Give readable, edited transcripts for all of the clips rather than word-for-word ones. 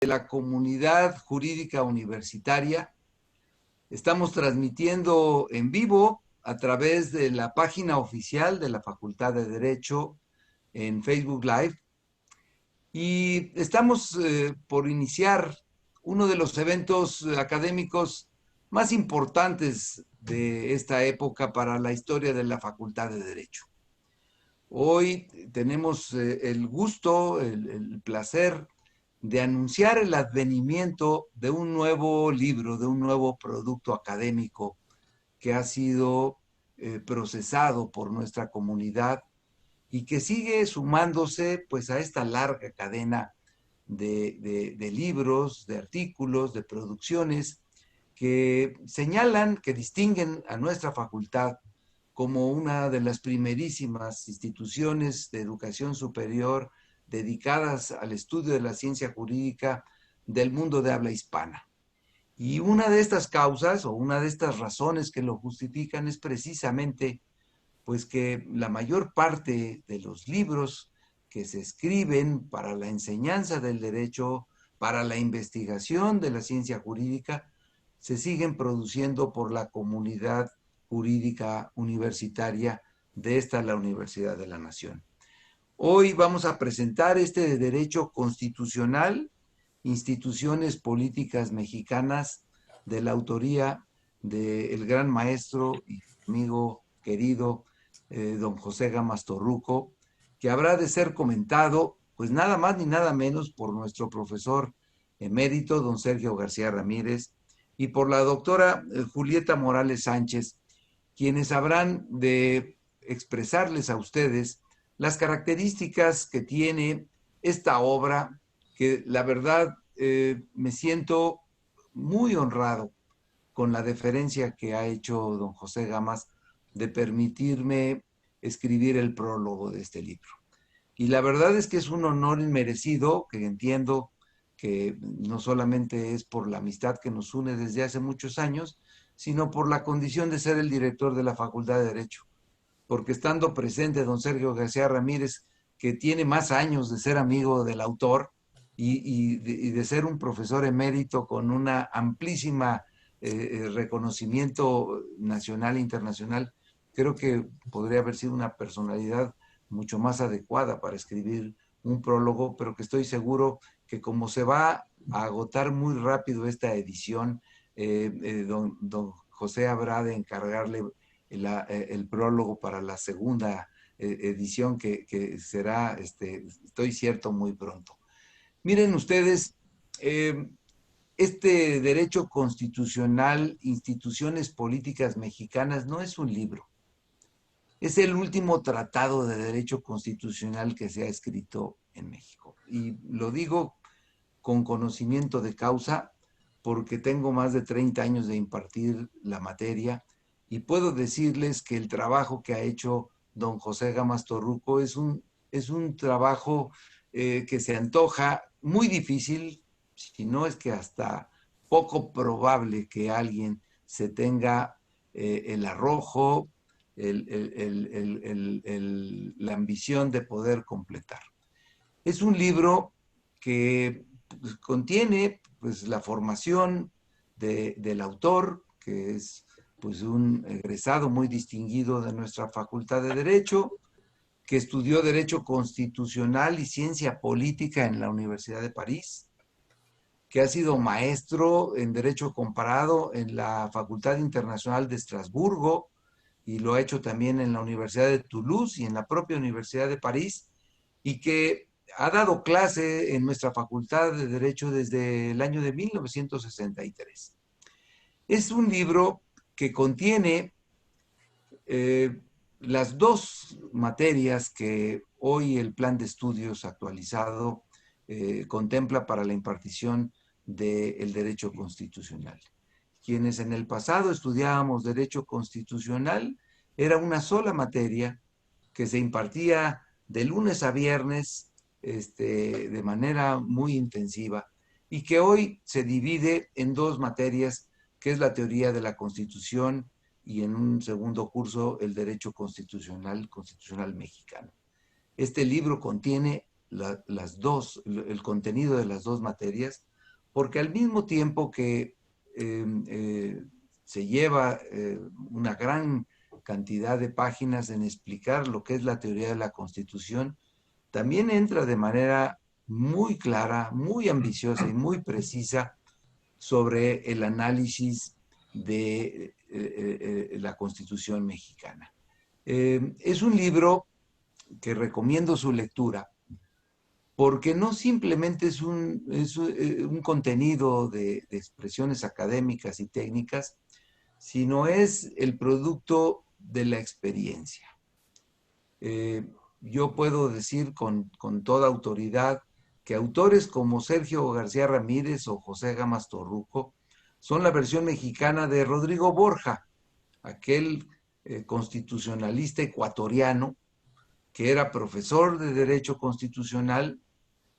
de la comunidad jurídica universitaria. Estamos transmitiendo en vivo a través de la página oficial de la Facultad de Derecho en Facebook Live. Y estamos por iniciar uno de los eventos académicos más importantes de esta época para la historia de la Facultad de Derecho. Hoy tenemos el gusto, el placer de anunciar el advenimiento de un nuevo libro, de un nuevo producto académico que ha sido procesado por nuestra comunidad y que sigue sumándose pues a esta larga cadena de libros, de artículos, de producciones que señalan, que distinguen a nuestra facultad como una de las primerísimas instituciones de educación superior dedicadas al estudio de la ciencia jurídica del mundo de habla hispana. Y una de estas causas o una de estas razones que lo justifican es precisamente pues que la mayor parte de los libros que se escriben para la enseñanza del derecho, para la investigación de la ciencia jurídica, se siguen produciendo por la comunidad jurídica universitaria de esta la Universidad de la Nación. Hoy vamos a presentar este derecho constitucional, instituciones políticas mexicanas, de la autoría del gran maestro y amigo querido don José Gamas Torruco, que habrá de ser comentado, pues nada más ni nada menos por nuestro profesor emérito, don Sergio García Ramírez, y por la doctora Julieta Morales Sánchez, quienes habrán de expresarles a ustedes las características que tiene esta obra, que la verdad me siento muy honrado con la deferencia que ha hecho don José Gamas de permitirme escribir el prólogo de este libro. Y la verdad es que es un honor inmerecido, que entiendo que no solamente es por la amistad que nos une desde hace muchos años, sino por la condición de ser el director de la Facultad de Derecho. Porque estando presente don Sergio García Ramírez, que tiene más años de ser amigo del autor y de ser un profesor emérito con una amplísima reconocimiento nacional e internacional, creo que podría haber sido una personalidad mucho más adecuada para escribir un prólogo, pero que estoy seguro que como se va a agotar muy rápido esta edición, don José habrá de encargarle el prólogo para la segunda edición que será, estoy cierto, muy pronto. Miren ustedes, este derecho constitucional, instituciones políticas mexicanas, no es un libro. Es el último tratado de derecho constitucional que se ha escrito en México. Y lo digo con conocimiento de causa porque tengo más de 30 años de impartir la materia y puedo decirles que el trabajo que ha hecho don José Gamas Torruco es un trabajo que se antoja muy difícil, si no es que hasta poco probable que alguien se tenga el arrojo, la ambición de poder completar. Es un libro que pues, contiene pues, la formación del autor, que es pues, un egresado muy distinguido de nuestra Facultad de Derecho, que estudió Derecho Constitucional y Ciencia Política en la Universidad de París, que ha sido maestro en Derecho Comparado en la Facultad Internacional de Estrasburgo y lo ha hecho también en la Universidad de Toulouse y en la propia Universidad de París, y que ha dado clase en nuestra Facultad de Derecho desde el año de 1963. Es un libro que contiene las dos materias que hoy el plan de estudios actualizado contempla para la impartición del derecho constitucional. Quienes en el pasado estudiábamos derecho constitucional, era una sola materia que se impartía de lunes a viernes de manera muy intensiva y que hoy se divide en dos materias, que es la teoría de la Constitución y en un segundo curso el derecho constitucional mexicano. Este libro contiene el contenido de las dos materias, porque al mismo tiempo que se lleva una gran cantidad de páginas en explicar lo que es la teoría de la Constitución, también entra de manera muy clara, muy ambiciosa y muy precisa sobre el análisis de la Constitución mexicana. Es un libro que recomiendo su lectura porque no simplemente es un contenido de expresiones académicas y técnicas, sino es el producto de la experiencia. Yo puedo decir con toda autoridad que autores como Sergio García Ramírez o José Gamas Torruco son la versión mexicana de Rodrigo Borja, aquel constitucionalista ecuatoriano que era profesor de Derecho Constitucional,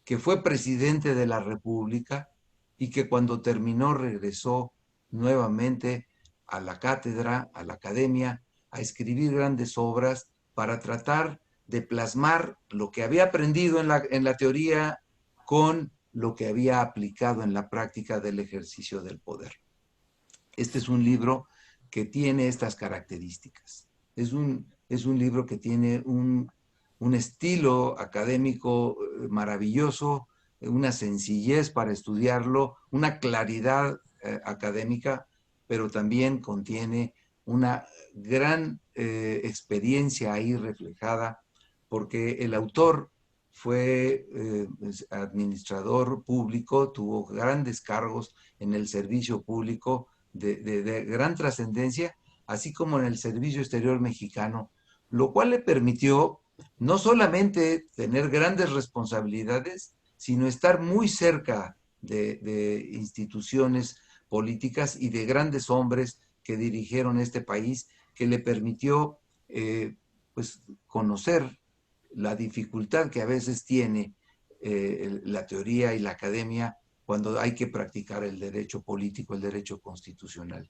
que fue presidente de la República y que cuando terminó regresó nuevamente a la cátedra, a la academia, a escribir grandes obras para tratar de plasmar lo que había aprendido en la teoría con lo que había aplicado en la práctica del ejercicio del poder. Este es un libro que tiene estas características. Es un libro que tiene un estilo académico maravilloso, una sencillez para estudiarlo, una claridad académica, pero también contiene una gran experiencia ahí reflejada, porque el autor fue administrador público, tuvo grandes cargos en el servicio público de gran trascendencia, así como en el servicio exterior mexicano, lo cual le permitió no solamente tener grandes responsabilidades, sino estar muy cerca de instituciones políticas y de grandes hombres que dirigieron este país, que le permitió pues conocer la dificultad que a veces tiene la teoría y la academia cuando hay que practicar el derecho político, el derecho constitucional.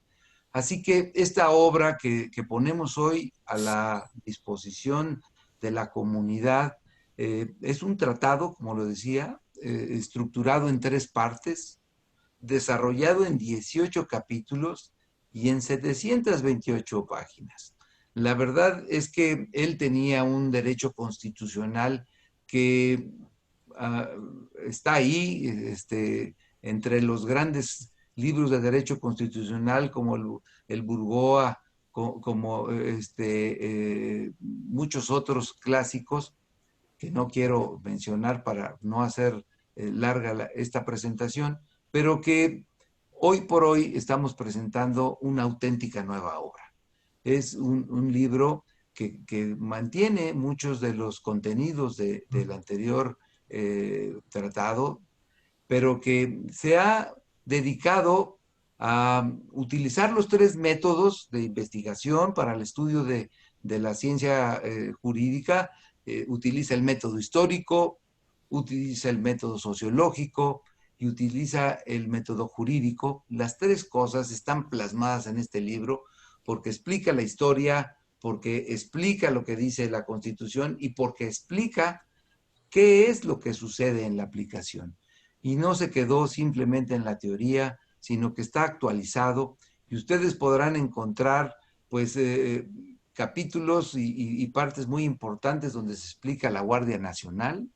Así que esta obra que ponemos hoy a la disposición de la comunidad es un tratado, como lo decía, estructurado en 3 partes, desarrollado en 18 capítulos y en 728 páginas. La verdad es que él tenía un derecho constitucional que está ahí, entre los grandes libros de derecho constitucional como el Burgoa, como muchos otros clásicos que no quiero mencionar para no hacer larga esta presentación, pero que hoy por hoy estamos presentando una auténtica nueva obra. Es un libro que mantiene muchos de los contenidos del anterior tratado, pero que se ha dedicado a utilizar los 3 métodos de investigación para el estudio de la ciencia jurídica. Utiliza el método histórico, utiliza el método sociológico y utiliza el método jurídico. Las 3 cosas están plasmadas en este libro porque explica la historia, porque explica lo que dice la Constitución y porque explica qué es lo que sucede en la aplicación. Y no se quedó simplemente en la teoría, sino que está actualizado y ustedes podrán encontrar pues capítulos y partes muy importantes donde se explica la Guardia Nacional,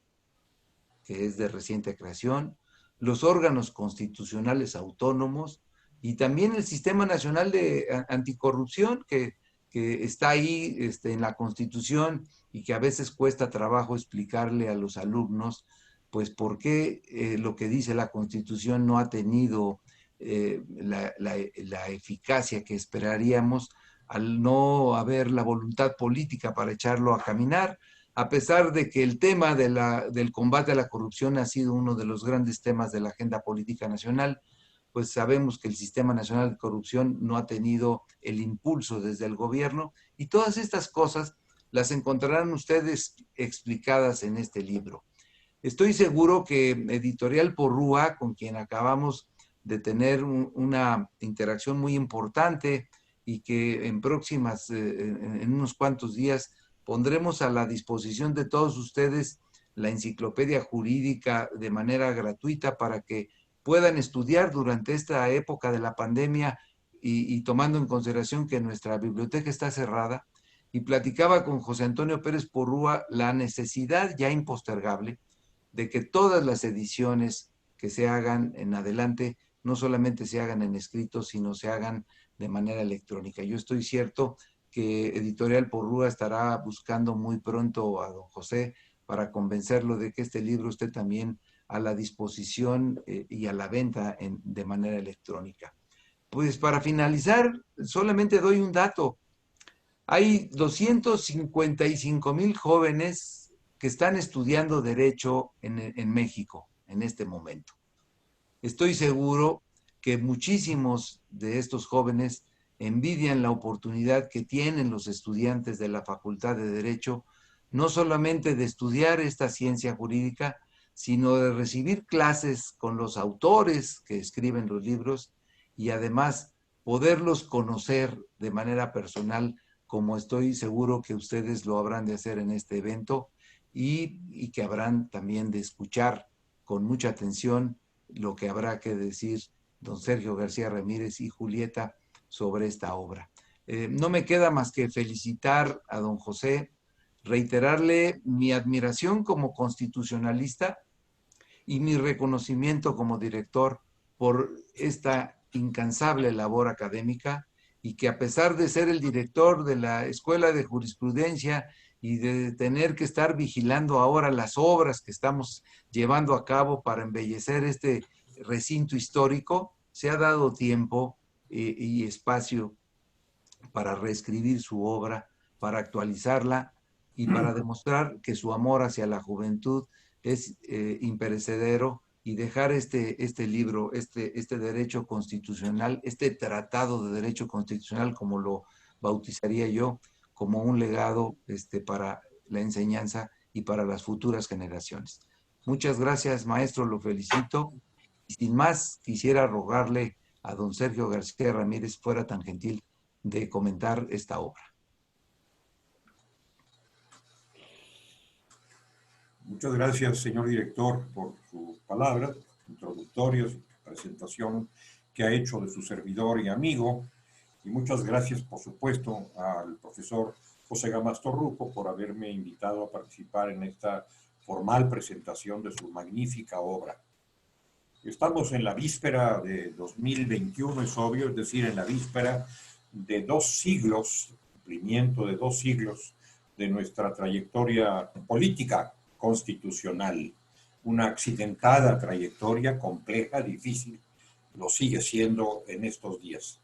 que es de reciente creación, los órganos constitucionales autónomos y también el Sistema Nacional de Anticorrupción que está ahí en la Constitución y que a veces cuesta trabajo explicarle a los alumnos, pues por qué lo que dice la Constitución no ha tenido la eficacia que esperaríamos al no haber la voluntad política para echarlo a caminar, a pesar de que el tema del combate a la corrupción ha sido uno de los grandes temas de la agenda política nacional, pues sabemos que el Sistema Nacional de Corrupción no ha tenido el impulso desde el gobierno y todas estas cosas las encontrarán ustedes explicadas en este libro. Estoy seguro que Editorial Porrúa, con quien acabamos de tener una interacción muy importante y que en unos cuantos días pondremos a la disposición de todos ustedes la enciclopedia jurídica de manera gratuita para que puedan estudiar durante esta época de la pandemia y tomando en consideración que nuestra biblioteca está cerrada. Y platicaba con José Antonio Pérez Porrúa la necesidad ya impostergable de que todas las ediciones que se hagan en adelante no solamente se hagan en escrito, sino se hagan de manera electrónica. Yo estoy cierto que Editorial Porrúa estará buscando muy pronto a don José para convencerlo de que este libro esté también a la disposición y a la venta de manera electrónica. Pues para finalizar, solamente doy un dato. Hay 255,000 jóvenes que están estudiando Derecho en México en este momento. Estoy seguro que muchísimos de estos jóvenes envidian la oportunidad que tienen los estudiantes de la Facultad de Derecho, no solamente de estudiar esta ciencia jurídica, sino de recibir clases con los autores que escriben los libros y además poderlos conocer de manera personal, como estoy seguro que ustedes lo habrán de hacer en este evento y que habrán también de escuchar con mucha atención lo que habrá que decir don Sergio García Ramírez y Julieta sobre esta obra. No me queda más que felicitar a don José, reiterarle mi admiración como constitucionalista y mi reconocimiento como director por esta incansable labor académica y que a pesar de ser el director de la Escuela de Jurisprudencia y de tener que estar vigilando ahora las obras que estamos llevando a cabo para embellecer este recinto histórico, se ha dado tiempo y espacio para reescribir su obra, para actualizarla y para demostrar que su amor hacia la juventud es imperecedero y dejar este libro, este derecho constitucional, este tratado de derecho constitucional, como lo bautizaría yo, como un legado para la enseñanza y para las futuras generaciones. Muchas gracias, maestro, lo felicito. Y sin más, quisiera rogarle a don Sergio García Ramírez fuera tan gentil de comentar esta obra. Muchas gracias, señor director, por sus palabras introductorias, presentación que ha hecho de su servidor y amigo. Y muchas gracias, por supuesto, al profesor José Gámaz Torruco por haberme invitado a participar en esta formal presentación de su magnífica obra. Estamos en la víspera de 2021, es obvio, es decir, en la víspera de 2 siglos, cumplimiento de 2 siglos de nuestra trayectoria política constitucional. Una accidentada trayectoria, compleja, difícil, lo sigue siendo en estos días.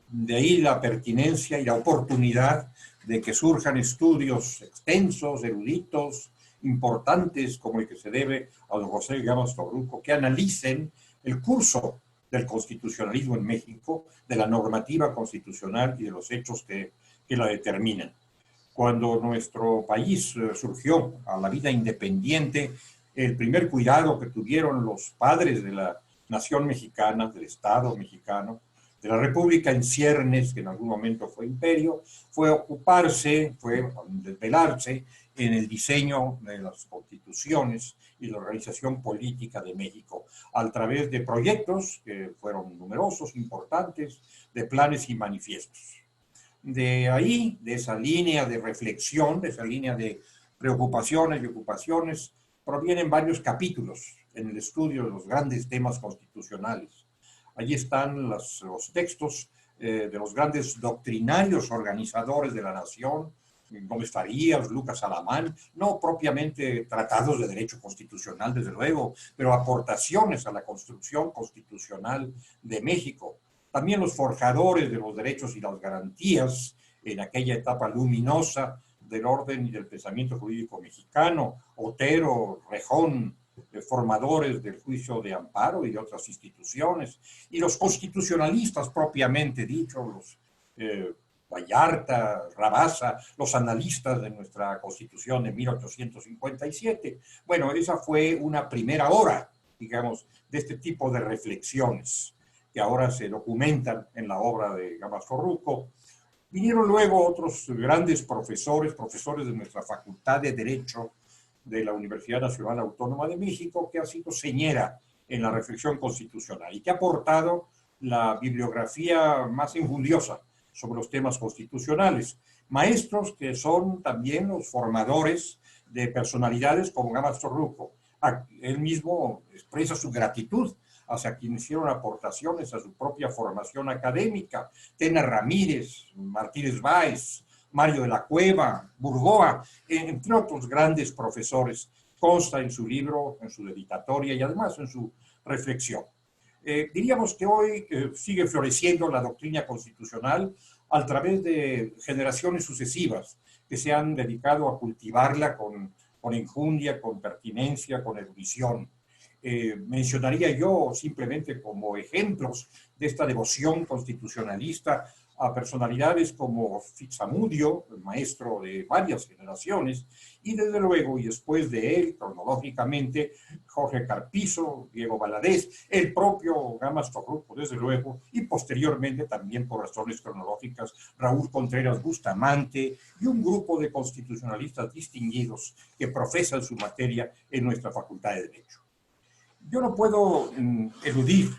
De ahí la pertinencia y la oportunidad de que surjan estudios extensos, eruditos, importantes, como el que se debe a don José Gámaz Torruco, que analicen el curso del constitucionalismo en México, de la normativa constitucional y de los hechos que la determinan. Cuando nuestro país surgió a la vida independiente, el primer cuidado que tuvieron los padres de la nación mexicana, del Estado mexicano, de la República en ciernes, que en algún momento fue imperio, fue ocuparse, fue desvelarse en el diseño de las constituciones y la organización política de México, a través de proyectos que fueron numerosos, importantes, de planes y manifiestos. De ahí, de esa línea de reflexión, de esa línea de preocupaciones y ocupaciones, provienen varios capítulos en el estudio de los grandes temas constitucionales. Allí están los textos de los grandes doctrinarios organizadores de la nación, Gómez Farías, Lucas Alamán, no propiamente tratados de derecho constitucional, desde luego, pero aportaciones a la construcción constitucional de México. También los forjadores de los derechos y las garantías en aquella etapa luminosa del orden y del pensamiento jurídico mexicano, Otero, Rejón, formadores del juicio de amparo y de otras instituciones, y los constitucionalistas propiamente dichos, los Vallarta, Rabasa, los analistas de nuestra Constitución de 1857. Bueno, esa fue una primera hora, digamos, de este tipo de reflexiones que ahora se documentan en la obra de Gámaz Torruco. Vinieron luego otros grandes profesores de nuestra Facultad de Derecho de la Universidad Nacional Autónoma de México, que ha sido señera en la reflexión constitucional y que ha aportado la bibliografía más enjundiosa sobre los temas constitucionales. Maestros que son también los formadores de personalidades como Gama Storruco. Él mismo expresa su gratitud hacia quienes hicieron aportaciones a su propia formación académica. Tena Ramírez, Martínez Báez, Mario de la Cueva, Burgoa, entre otros grandes profesores. Consta en su libro, en su dedicatoria y además en su reflexión. Diríamos que hoy sigue floreciendo la doctrina constitucional a través de generaciones sucesivas que se han dedicado a cultivarla con enjundia, con pertinencia, con erudición. Mencionaría yo simplemente como ejemplos de esta devoción constitucionalista a personalidades como Fitzamudio, el maestro de varias generaciones, y desde luego, y después de él, cronológicamente, Jorge Carpizo, Diego Valadez, el propio Gama Storruco, desde luego, y posteriormente también por razones cronológicas, Raúl Contreras Bustamante, y un grupo de constitucionalistas distinguidos que profesan su materia en nuestra Facultad de Derecho. Yo no puedo eludir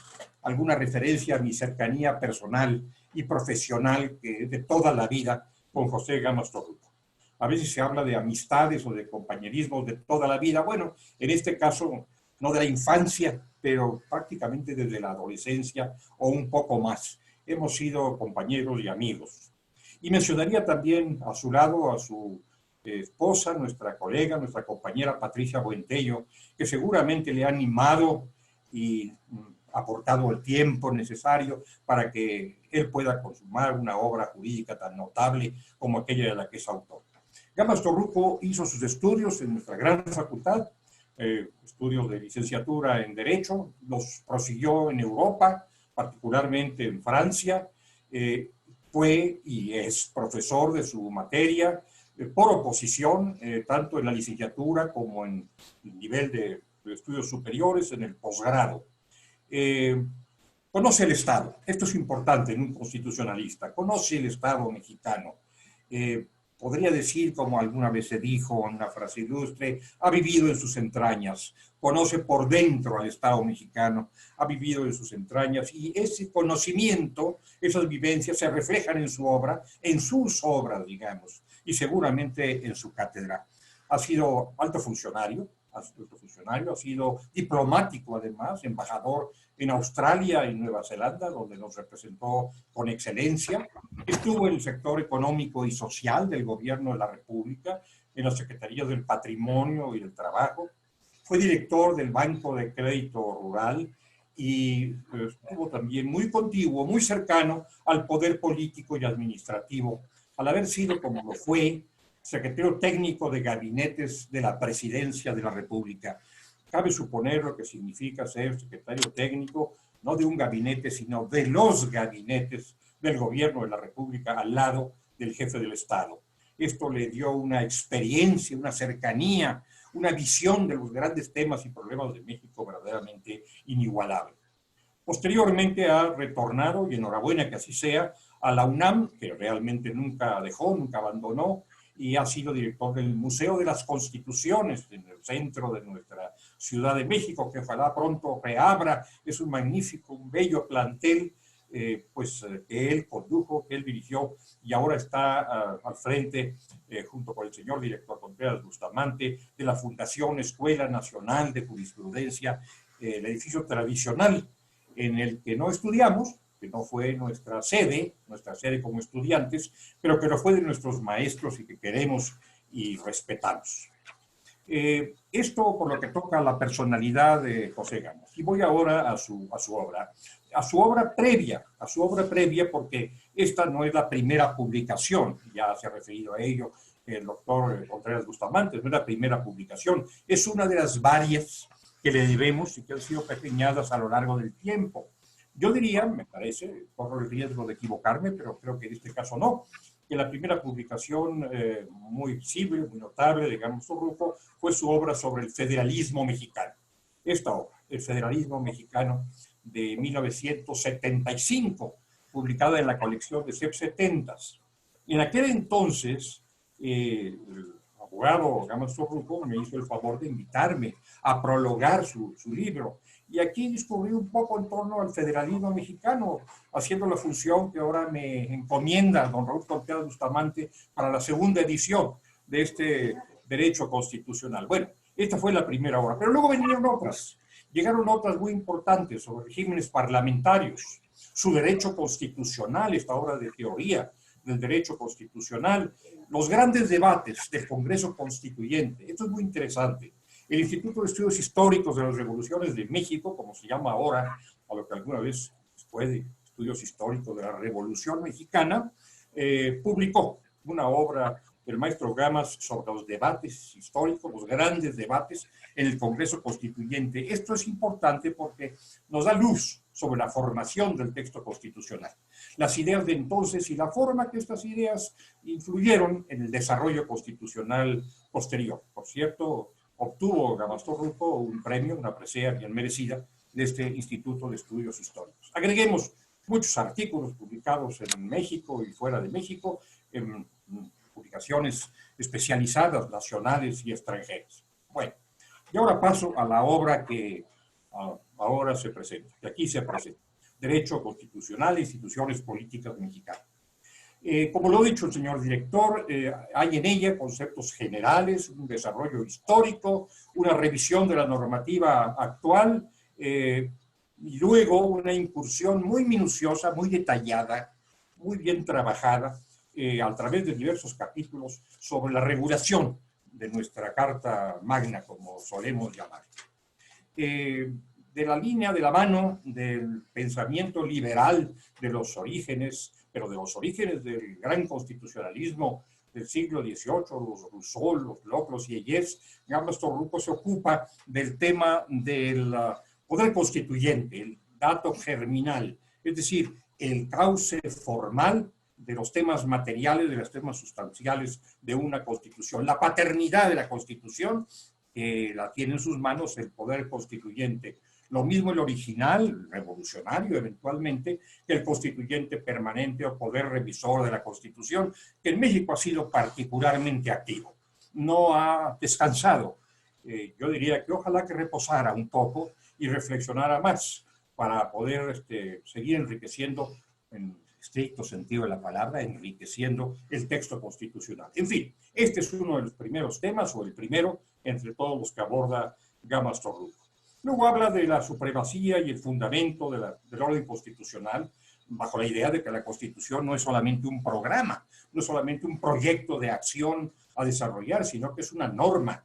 alguna referencia a mi cercanía personal y profesional que es de toda la vida con José Gama Storruco. A veces se habla de amistades o de compañerismo de toda la vida. Bueno, en este caso, no de la infancia, pero prácticamente desde la adolescencia o un poco más. Hemos sido compañeros y amigos. Y mencionaría también a su lado a su esposa, nuestra colega, nuestra compañera Patricia Buentello, que seguramente le ha animado y aportado el tiempo necesario para que él pueda consumar una obra jurídica tan notable como aquella de la que es autor. Gama Storruco hizo sus estudios en nuestra gran facultad, estudios de licenciatura en Derecho, los prosiguió en Europa, particularmente en Francia, fue y es profesor de su materia, por oposición, tanto en la licenciatura como en el nivel de estudios superiores, en el posgrado. Conoce el Estado, esto es importante en un constitucionalista, conoce el Estado mexicano. Podría decir, como alguna vez se dijo en una frase ilustre, ha vivido en sus entrañas, conoce por dentro al Estado mexicano, ha vivido en sus entrañas y ese conocimiento, esas vivencias se reflejan en su obra, en sus obras, digamos, y seguramente en su cátedra. Ha sido alto funcionario, ha sido diplomático además, embajador en Australia y Nueva Zelanda, donde nos representó con excelencia. Estuvo en el sector económico y social del gobierno de la República, en las secretarías del Patrimonio y del Trabajo. Fue director del Banco de Crédito Rural y estuvo también muy contiguo, muy cercano al poder político y administrativo, al haber sido, como lo fue, secretario técnico de gabinetes de la Presidencia de la República. Cabe suponer lo que significa ser secretario técnico, no de un gabinete, sino de los gabinetes del gobierno de la República al lado del jefe del Estado. Esto le dio una experiencia, una cercanía, una visión de los grandes temas y problemas de México verdaderamente inigualable. Posteriormente ha retornado, y enhorabuena que así sea, a la UNAM, que realmente nunca dejó, nunca abandonó, y ha sido director del Museo de las Constituciones en el centro de nuestra Ciudad de México, que ojalá pronto reabra. Es un magnífico, un bello plantel que él condujo, que él dirigió, y ahora está al frente, junto con el señor director Contreras Bustamante, de la Fundación Escuela Nacional de Jurisprudencia, el edificio tradicional en el que no estudiamos, que no fue nuestra sede como estudiantes, pero que lo fue de nuestros maestros y que queremos y respetamos. Esto por lo que toca a la personalidad de José Gama. Y voy ahora a su obra previa, porque esta no es la primera publicación, ya se ha referido a ello el doctor Contreras Bustamante, no es la primera publicación, es una de las varias que le debemos y que han sido pequeñadas a lo largo del tiempo. Yo diría, me parece, corro el riesgo de equivocarme, pero creo que en este caso no, que la primera publicación muy visible, muy notable de Gama Storruco fue su obra sobre el federalismo mexicano. Esta obra, El federalismo mexicano, de 1975, publicada en la colección de CEP 70. En aquel entonces, abogado Gámez Torruco me hizo el favor de invitarme a prologar su libro. Y aquí descubrí un poco en torno al federalismo mexicano, haciendo la función que ahora me encomienda don Raúl Cortés Bustamante para la segunda edición de este derecho constitucional. Bueno, esta fue la primera obra, pero luego vinieron otras. Llegaron otras muy importantes sobre regímenes parlamentarios, su derecho constitucional, esta obra de teoría del derecho constitucional, los grandes debates del Congreso Constituyente. Esto es muy interesante. El Instituto de Estudios Históricos de las Revoluciones de México, como se llama ahora, a lo que alguna vez fue de Estudios Históricos de la Revolución Mexicana, publicó una obra del maestro Gámez sobre los debates históricos, los grandes debates en el Congreso Constituyente. Esto es importante porque nos da luz sobre la formación del texto constitucional, las ideas de entonces y la forma que estas ideas influyeron en el desarrollo constitucional posterior. Por cierto, obtuvo Gámez Torruco un premio, una presea bien merecida de este Instituto de Estudios Históricos. Agreguemos muchos artículos publicados en México y fuera de México, en publicaciones especializadas, nacionales y extranjeras. Bueno, y ahora paso a la obra que ahora se presenta, que aquí se presenta. Derecho Constitucional e Instituciones Políticas Mexicanas. Como lo ha dicho el señor director, hay en ella conceptos generales, un desarrollo histórico, una revisión de la normativa actual y luego una incursión muy minuciosa, muy detallada, muy bien trabajada a través de diversos capítulos sobre la regulación de nuestra Carta Magna, como solemos llamar. De la línea, de la mano del pensamiento liberal de los orígenes, pero de los orígenes del gran constitucionalismo del siglo XVIII, los Rousseau, los Locke, los Sieyès, Gámez Torruco se ocupa del tema del poder constituyente, el dato germinal, es decir, el cauce formal de los temas materiales, de los temas sustanciales de una constitución, la paternidad de la constitución, que la tiene en sus manos el poder constituyente. Lo mismo el original, revolucionario eventualmente, que el constituyente permanente o poder revisor de la Constitución, que en México ha sido particularmente activo. No ha descansado. Yo diría que ojalá que reposara un poco y reflexionara más para poder seguir enriqueciendo, en estricto sentido de la palabra, enriqueciendo el texto constitucional. En fin, este es uno de los primeros temas, o el primero entre todos los que aborda Gámez Torruco. Luego habla de la supremacía y el fundamento del orden constitucional, bajo la idea de que la Constitución no es solamente un programa, no es solamente un proyecto de acción a desarrollar, sino que es una norma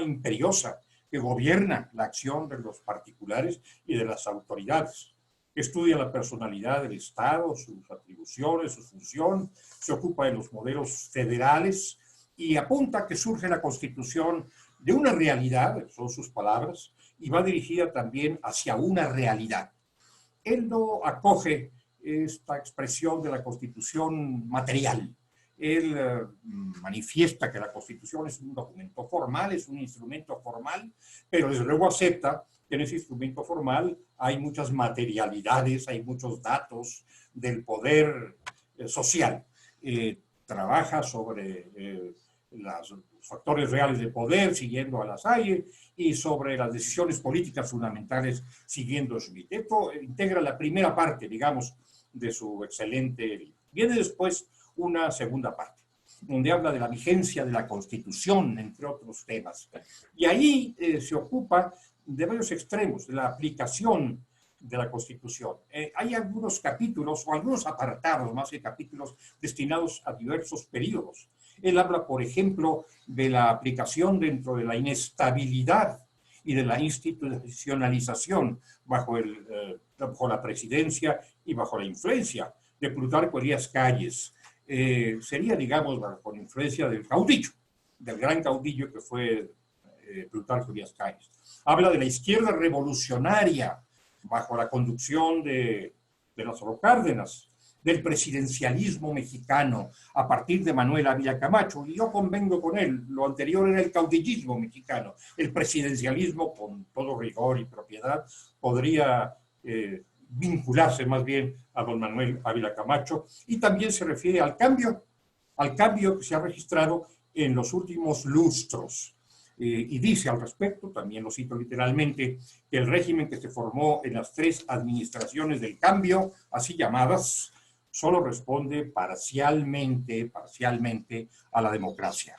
imperiosa que gobierna la acción de los particulares y de las autoridades. Estudia la personalidad del Estado, sus atribuciones, su función, se ocupa de los modelos federales y apunta que surge la Constitución de una realidad, son sus palabras, y va dirigida también hacia una realidad. Él no acoge esta expresión de la Constitución material. Él manifiesta que la Constitución es un documento formal, es un instrumento formal, pero desde luego acepta que en ese instrumento formal hay muchas materialidades, hay muchos datos del poder social. Trabaja sobre los factores reales de poder, siguiendo a Lasalle, y sobre las decisiones políticas fundamentales, siguiendo Schmitt. Esto integra la primera parte, digamos, de su excelente libro. Viene después una segunda parte, donde habla de la vigencia de la Constitución, entre otros temas. Y ahí se ocupa de varios extremos, de la aplicación de la Constitución. Hay algunos capítulos, o algunos apartados, más que capítulos, destinados a diversos periodos. Él habla, por ejemplo, de la aplicación dentro de la inestabilidad y de la institucionalización bajo la presidencia y bajo la influencia de Plutarco Elías Calles. Sería, digamos, con influencia del caudillo, del gran caudillo que fue Plutarco Elías Calles. Habla de la izquierda revolucionaria bajo la conducción de Lázaro Cárdenas, del presidencialismo mexicano a partir de Manuel Ávila Camacho, y yo convengo con él, lo anterior era el caudillismo mexicano, el presidencialismo, con todo rigor y propiedad, podría vincularse más bien a don Manuel Ávila Camacho, y también se refiere al cambio que se ha registrado en los últimos lustros. Y dice al respecto, también lo cito literalmente, que el régimen que se formó en las 3 administraciones del cambio, así llamadas, solo responde parcialmente a la democracia.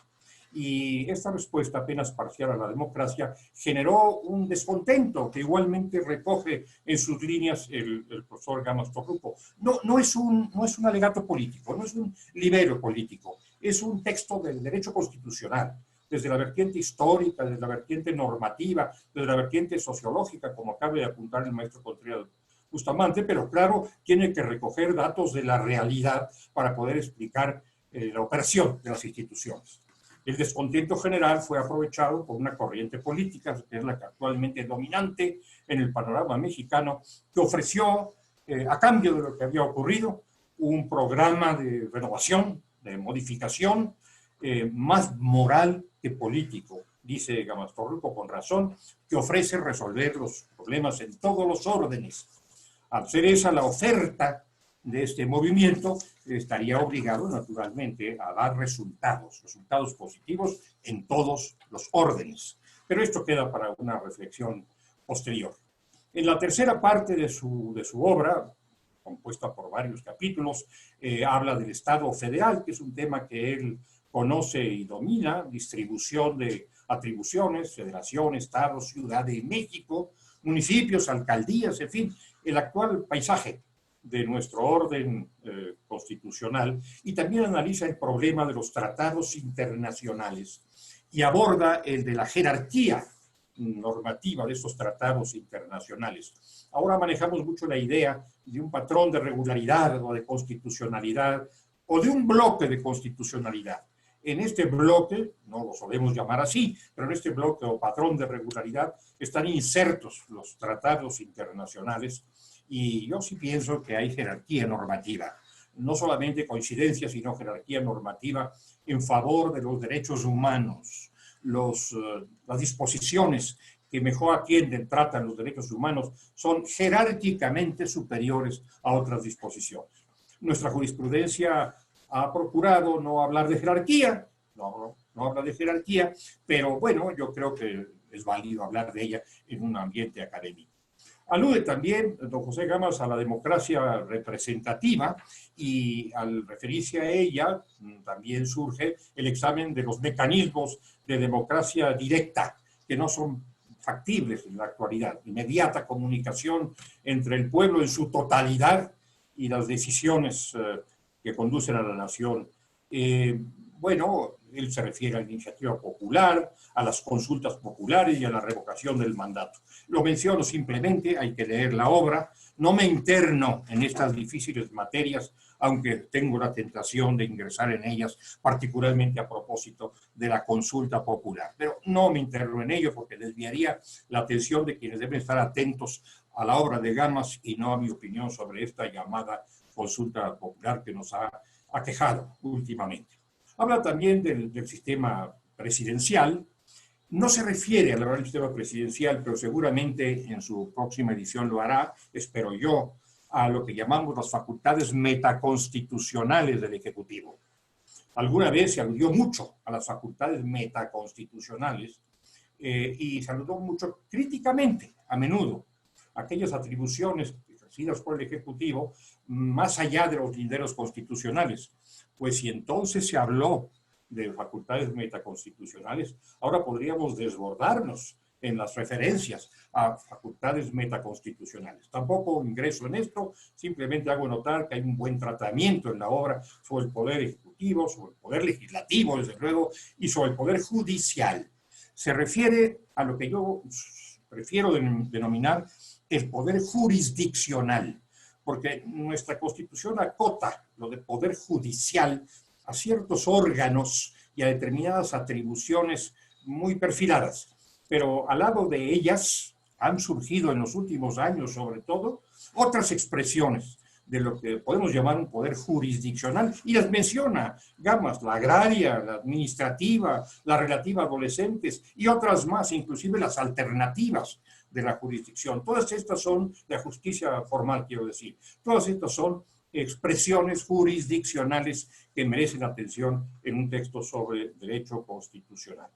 Y esta respuesta apenas parcial a la democracia generó un descontento que igualmente recoge en sus líneas el profesor Gamas Torruco. No es un alegato político, no es un libero político, es un texto del derecho constitucional, desde la vertiente histórica, desde la vertiente normativa, desde la vertiente sociológica, como acaba de apuntar el maestro Contreras Bustamante, pero claro, tiene que recoger datos de la realidad para poder explicar la operación de las instituciones. El descontento general fue aprovechado por una corriente política, que es la que actualmente dominante en el panorama mexicano, que ofreció, a cambio de lo que había ocurrido, un programa de renovación, de modificación, más moral que político, dice Gamas Torruco con razón, que ofrece resolver los problemas en todos los órdenes. Al ser esa la oferta de este movimiento, estaría obligado naturalmente a dar resultados positivos en todos los órdenes. Pero esto queda para una reflexión posterior. En la tercera parte de su obra, compuesta por varios capítulos, habla del Estado federal, que es un tema que él conoce y domina, distribución de atribuciones, federación, Estado, Ciudad de México, municipios, alcaldías, en fin, el actual paisaje de nuestro orden constitucional, y también analiza el problema de los tratados internacionales y aborda el de la jerarquía normativa de esos tratados internacionales. Ahora manejamos mucho la idea de un patrón de regularidad o de constitucionalidad o de un bloque de constitucionalidad. En este bloque, no lo solemos llamar así, pero en este bloque o patrón de regularidad están insertos los tratados internacionales, y yo sí pienso que hay jerarquía normativa, no solamente coincidencia, sino jerarquía normativa en favor de los derechos humanos, las disposiciones que mejor atienden, tratan los derechos humanos, son jerárquicamente superiores a otras disposiciones. Nuestra jurisprudencia ha procurado no hablar de jerarquía, no habla de jerarquía, pero bueno, yo creo que es válido hablar de ella en un ambiente académico. Alude también, don José Gamas, a la democracia representativa, y al referirse a ella también surge el examen de los mecanismos de democracia directa, que no son factibles en la actualidad. Inmediata comunicación entre el pueblo en su totalidad y las decisiones que conducen a la nación. Bueno, él se refiere a la iniciativa popular, a las consultas populares y a la revocación del mandato. Lo menciono simplemente, hay que leer la obra. No me interno en estas difíciles materias, aunque tengo la tentación de ingresar en ellas, particularmente a propósito de la consulta popular. Pero no me interno en ello porque desviaría la atención de quienes deben estar atentos a la obra de Gamas y no a mi opinión sobre esta llamada consulta popular que nos ha aquejado últimamente. Habla también del sistema presidencial. No se refiere al sistema presidencial, pero seguramente en su próxima edición lo hará, espero yo, a lo que llamamos las facultades metaconstitucionales del Ejecutivo. Alguna vez se aludió mucho a las facultades metaconstitucionales y se aludió mucho críticamente, a menudo, aquellas atribuciones ejercidas por el Ejecutivo más allá de los linderos constitucionales. Pues si entonces se habló de facultades metaconstitucionales, ahora podríamos desbordarnos en las referencias a facultades metaconstitucionales. Tampoco ingreso en esto, simplemente hago notar que hay un buen tratamiento en la obra sobre el poder ejecutivo, sobre el poder legislativo, desde luego, y sobre el poder judicial. Se refiere a lo que yo prefiero denominar el poder jurisdiccional, porque nuestra Constitución acota lo de poder judicial a ciertos órganos y a determinadas atribuciones muy perfiladas. Pero al lado de ellas han surgido en los últimos años, sobre todo, otras expresiones de lo que podemos llamar un poder jurisdiccional, y las menciona Gamas, la agraria, la administrativa, la relativa a adolescentes y otras más, inclusive las alternativas de la jurisdicción. Todas estas son, de justicia formal quiero decir, todas estas son expresiones jurisdiccionales que merecen atención en un texto sobre derecho constitucional.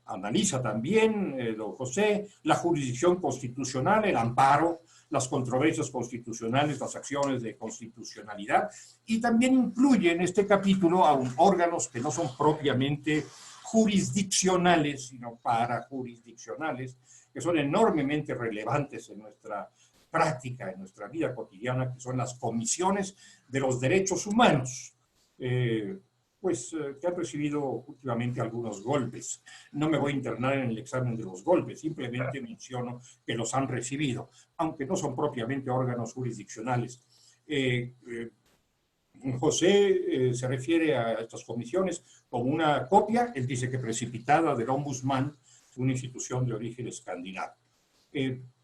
Analiza también, don José, la jurisdicción constitucional, el amparo, las controversias constitucionales, las acciones de constitucionalidad, y también incluye en este capítulo a órganos que no son propiamente jurisdiccionales, sino parajurisdiccionales, que son enormemente relevantes en nuestra práctica, en nuestra vida cotidiana, que son las comisiones de los derechos humanos, que han recibido últimamente algunos golpes. No me voy a internar en el examen de los golpes, simplemente menciono que los han recibido, aunque no son propiamente órganos jurisdiccionales. José se refiere a estas comisiones como una copia, él dice que precipitada, del Ombudsman, una institución de origen escandinavo.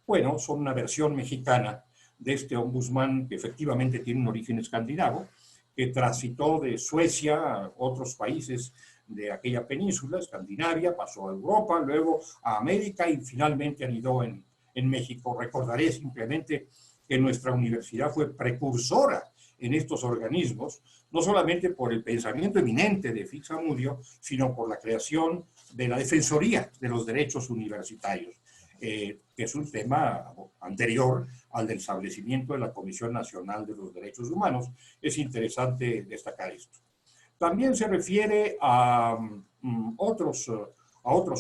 Bueno, son una versión mexicana de este Ombudsman que efectivamente tiene un origen escandinavo, que transitó de Suecia a otros países de aquella península, Escandinavia, pasó a Europa, luego a América y finalmente anidó en México. Recordaré simplemente que nuestra universidad fue precursora en estos organismos, no solamente por el pensamiento eminente de Fix Amudio, sino por la creación de la Defensoría de los Derechos Universitarios, que es un tema anterior al del establecimiento de la Comisión Nacional de los Derechos Humanos. Es interesante destacar esto. También se refiere a otros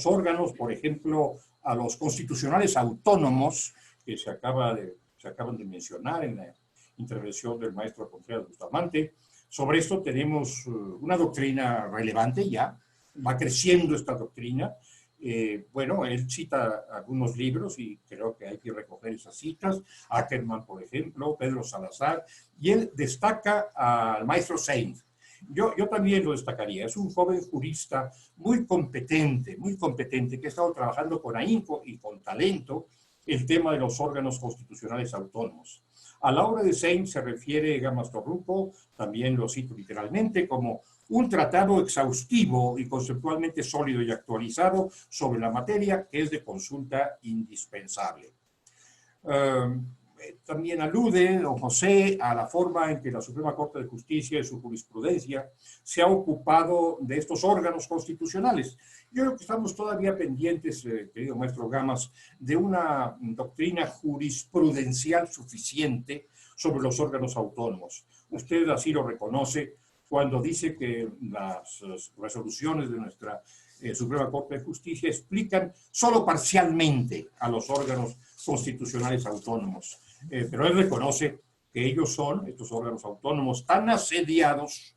órganos, por ejemplo, a los constitucionales autónomos, que se acaban de mencionar en la intervención del maestro Contreras Bustamante. Sobre esto tenemos una doctrina relevante ya, va creciendo esta doctrina. Bueno, él cita algunos libros y creo que hay que recoger esas citas, Ackerman, por ejemplo, Pedro Salazar, y él destaca al maestro Sainz. Yo también lo destacaría, es un joven jurista muy competente, que ha estado trabajando con ahínco y con talento el tema de los órganos constitucionales autónomos. A la obra de Sainz se refiere Gamas Torruco, también lo cito literalmente, como un tratado exhaustivo y conceptualmente sólido y actualizado sobre la materia que es de consulta indispensable. También alude, don José, a la forma en que la Suprema Corte de Justicia y su jurisprudencia se ha ocupado de estos órganos constitucionales. Yo creo que estamos todavía pendientes, querido maestro Gamas, de una doctrina jurisprudencial suficiente sobre los órganos autónomos. Usted así lo reconoce cuando dice que las resoluciones de nuestra Suprema Corte de Justicia explican solo parcialmente a los órganos constitucionales autónomos. Pero él reconoce que ellos son, estos órganos autónomos, tan asediados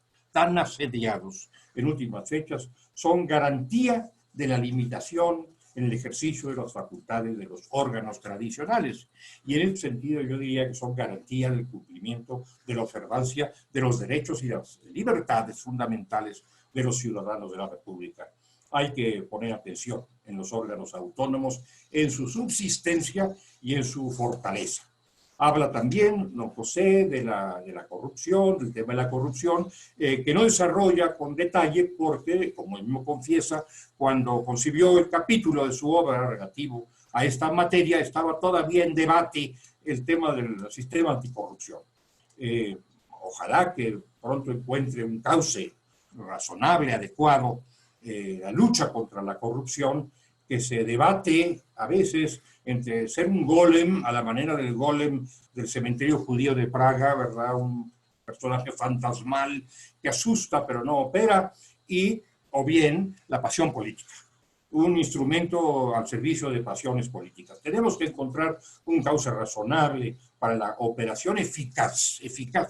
en últimas fechas, son garantía de la limitación en el ejercicio de las facultades de los órganos tradicionales. Y en ese sentido yo diría que son garantía del cumplimiento de la observancia de los derechos y las libertades fundamentales de los ciudadanos de la República. Hay que poner atención en los órganos autónomos, en su subsistencia y en su fortaleza. Habla también, don José, de la corrupción, del tema de la corrupción, que no desarrolla con detalle porque, como él mismo confiesa, cuando concibió el capítulo de su obra relativo a esta materia, estaba todavía en debate el tema del sistema anticorrupción. Ojalá que pronto encuentre un cauce razonable, adecuado, la lucha contra la corrupción, que se debate a veces entre ser un golem, a la manera del golem del cementerio judío de Praga, ¿verdad? Un personaje fantasmal que asusta pero no opera, o bien la pasión política, un instrumento al servicio de pasiones políticas. Tenemos que encontrar un cauce razonable para la operación eficaz y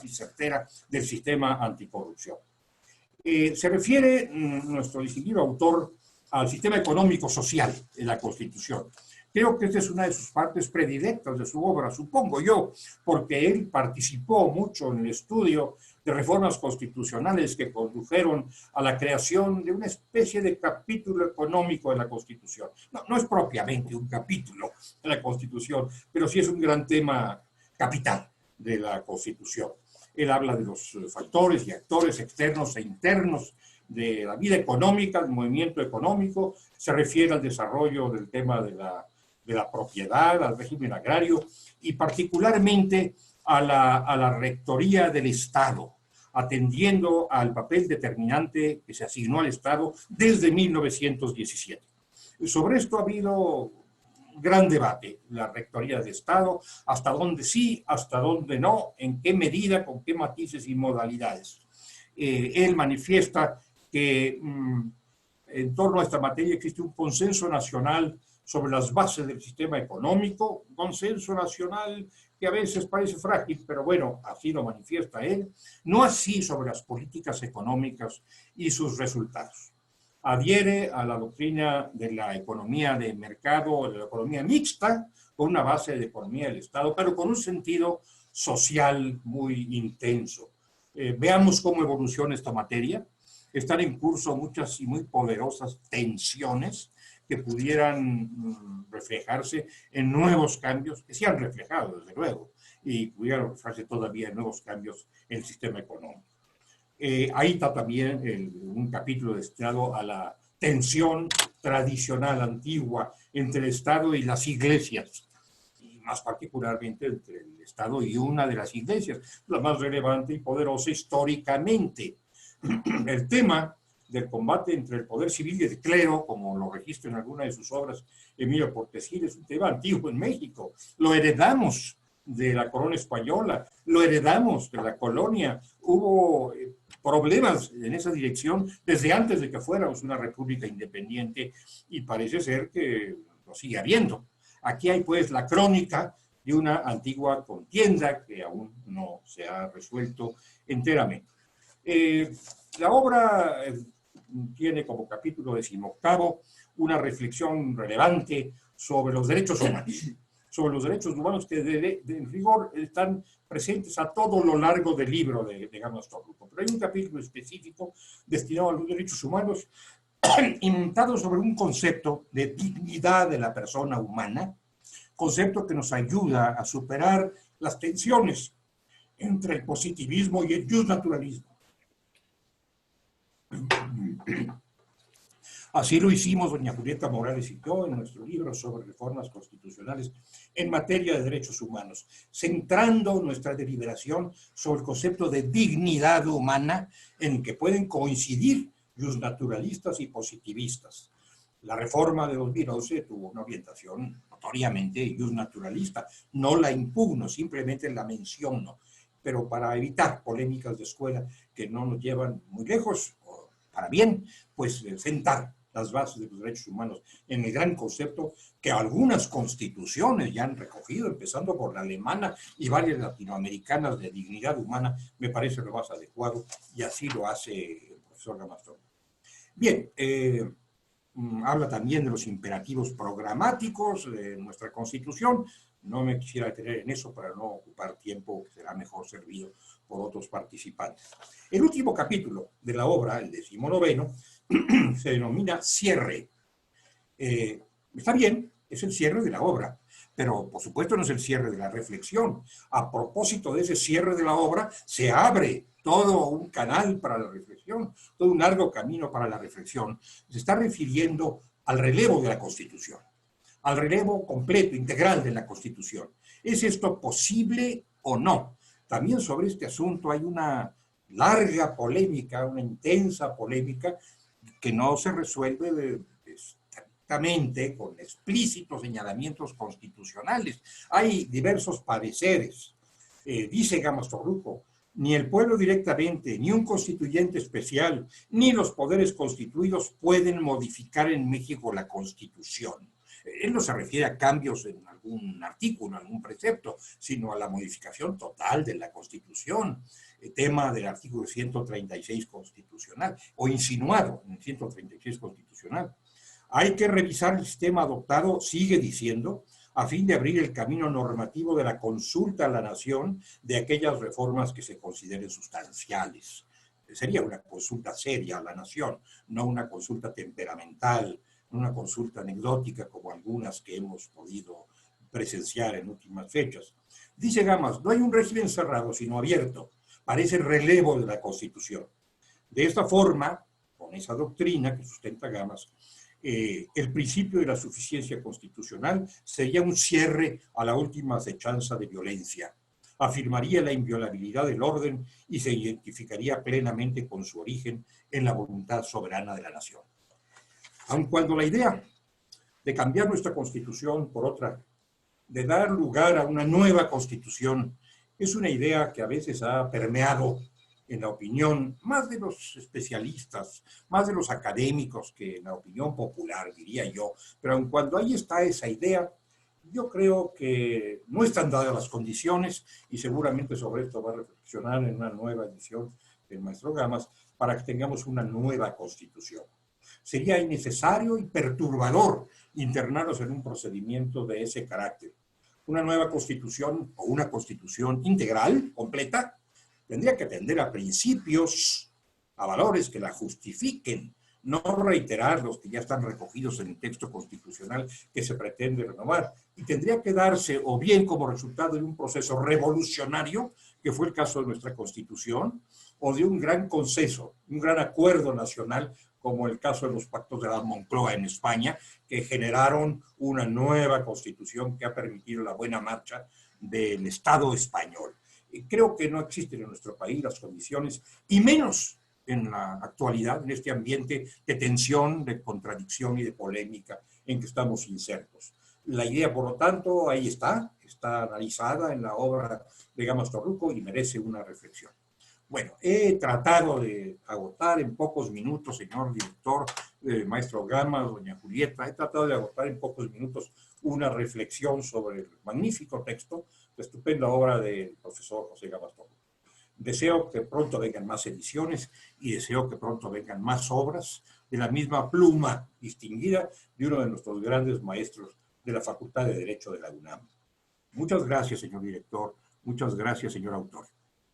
certera del sistema anticorrupción. Se refiere nuestro distinguido autor al sistema económico-social en la Constitución. Creo que esta es una de sus partes predilectas de su obra, supongo yo, porque él participó mucho en el estudio de reformas constitucionales que condujeron a la creación de una especie de capítulo económico de la Constitución. No es propiamente un capítulo de la Constitución, pero sí es un gran tema capital de la Constitución. Él habla de los factores y actores externos e internos de la vida económica, del movimiento económico, se refiere al desarrollo del tema de la propiedad, al régimen agrario y particularmente a la rectoría del Estado, atendiendo al papel determinante que se asignó al Estado desde 1917. Sobre esto ha habido gran debate, la rectoría de Estado, hasta dónde sí, hasta dónde no, en qué medida, con qué matices y modalidades. Él manifiesta que en torno a esta materia existe un consenso nacional sobre las bases del sistema económico, un consenso nacional que a veces parece frágil, pero bueno, así lo manifiesta él, no así sobre las políticas económicas y sus resultados. Adhiere a la doctrina de la economía de mercado, de la economía mixta, con una base de economía del Estado, pero con un sentido social muy intenso. Veamos cómo evoluciona esta materia. Están en curso muchas y muy poderosas tensiones que pudieran reflejarse en nuevos cambios, que se han reflejado, desde luego, y pudieran reflejarse todavía en nuevos cambios en el sistema económico. Ahí está también un capítulo destinado a la tensión tradicional, antigua, entre el Estado y las iglesias, y más particularmente entre el Estado y una de las iglesias, la más relevante y poderosa históricamente. El tema del combate entre el poder civil y el clero, como lo registra en alguna de sus obras Emilio Portesil, es un tema antiguo en México. Lo heredamos de la corona española, lo heredamos de la colonia. Hubo problemas en esa dirección desde antes de que fuéramos una república independiente y parece ser que lo sigue habiendo. Aquí hay pues la crónica de una antigua contienda que aún no se ha resuelto enteramente. La obra tiene como capítulo 18 una reflexión relevante sobre los derechos humanos. Sobre los derechos humanos que de rigor están presentes a todo lo largo del libro de Gámez Torruco. Pero hay un capítulo específico destinado a los derechos humanos inventado sobre un concepto de dignidad de la persona humana, concepto que nos ayuda a superar las tensiones entre el positivismo y el justnaturalismo. Así lo hicimos doña Julieta Morales y yo en nuestro libro sobre reformas constitucionales en materia de derechos humanos, centrando nuestra deliberación sobre el concepto de dignidad humana en que pueden coincidir justnaturalistas y positivistas. La reforma de 2011 tuvo una orientación notoriamente justnaturalista. No la impugno, simplemente la menciono, pero para evitar polémicas de escuela que no nos llevan muy lejos, para bien, pues sentar las bases de los derechos humanos en el gran concepto que algunas constituciones ya han recogido, empezando por la alemana y varias latinoamericanas de dignidad humana, me parece lo más adecuado y así lo hace el profesor Gámez Torruco. Bien, habla también de los imperativos programáticos de nuestra Constitución. No me quisiera detener en eso para no ocupar tiempo que será mejor servido por otros participantes. El último capítulo de la obra, el 19º, se denomina cierre. Está bien, es el cierre de la obra, pero por supuesto no es el cierre de la reflexión. A propósito de ese cierre de la obra, se abre todo un canal para la reflexión, todo un largo camino para la reflexión. Se está refiriendo al relevo de la Constitución, al relevo completo, integral de la Constitución. ¿Es esto posible o no? También sobre este asunto hay una larga polémica, una intensa polémica que no se resuelve estrictamente con explícitos señalamientos constitucionales. Hay diversos pareceres. Dice Gámez Torruco, ni el pueblo directamente, ni un constituyente especial, ni los poderes constituidos pueden modificar en México la Constitución. Él no se refiere a cambios en algún artículo, en algún precepto, sino a la modificación total de la Constitución, el tema del artículo 136 constitucional, o insinuado en el 136 constitucional. Hay que revisar el sistema adoptado, sigue diciendo, a fin de abrir el camino normativo de la consulta a la nación de aquellas reformas que se consideren sustanciales. Sería una consulta seria a la nación, no una consulta temperamental, una consulta anecdótica como algunas que hemos podido presenciar en últimas fechas. Dice Gámez, no hay un régimen cerrado, sino abierto. Parece el relevo de la Constitución. De esta forma, con esa doctrina que sustenta Gámez, el principio de la suficiencia constitucional sería un cierre a la última acechanza de violencia. afirmaría la inviolabilidad del orden y se identificaría plenamente con su origen en la voluntad soberana de la nación. Aun cuando la idea de cambiar nuestra Constitución por otra, de dar lugar a una nueva Constitución, es una idea que a veces ha permeado en la opinión más de los especialistas, más de los académicos que en la opinión popular, diría yo. Pero aun cuando ahí está esa idea, yo creo que no están dadas las condiciones y seguramente sobre esto va a reflexionar en una nueva edición del maestro Gamas para que tengamos una nueva Constitución. Sería innecesario y perturbador internarnos en un procedimiento de ese carácter. Una nueva Constitución o una Constitución integral, completa, tendría que atender a principios, a valores que la justifiquen, no reiterar los que ya están recogidos en el texto constitucional que se pretende renovar. Y tendría que darse o bien como resultado de un proceso revolucionario, que fue el caso de nuestra Constitución, o de un gran consenso, un gran acuerdo nacional, como el caso de los pactos de la Moncloa en España, que generaron una nueva Constitución que ha permitido la buena marcha del Estado español. Creo que no existen en nuestro país las condiciones, y menos en la actualidad, en este ambiente de tensión, de contradicción y de polémica en que estamos insertos. La idea, por lo tanto, ahí está analizada en la obra de Gamas Torruco y merece una reflexión. Bueno, he tratado de agotar en pocos minutos, señor director, maestro Gamas, doña Julieta, he tratado de agotar en pocos minutos una reflexión sobre el magnífico texto, la estupenda obra del profesor José Gamas Torruco. Deseo que pronto vengan más ediciones y deseo que pronto vengan más obras de la misma pluma distinguida de uno de nuestros grandes maestros de la Facultad de Derecho de la UNAM. Muchas gracias, señor director. Muchas gracias, señor autor.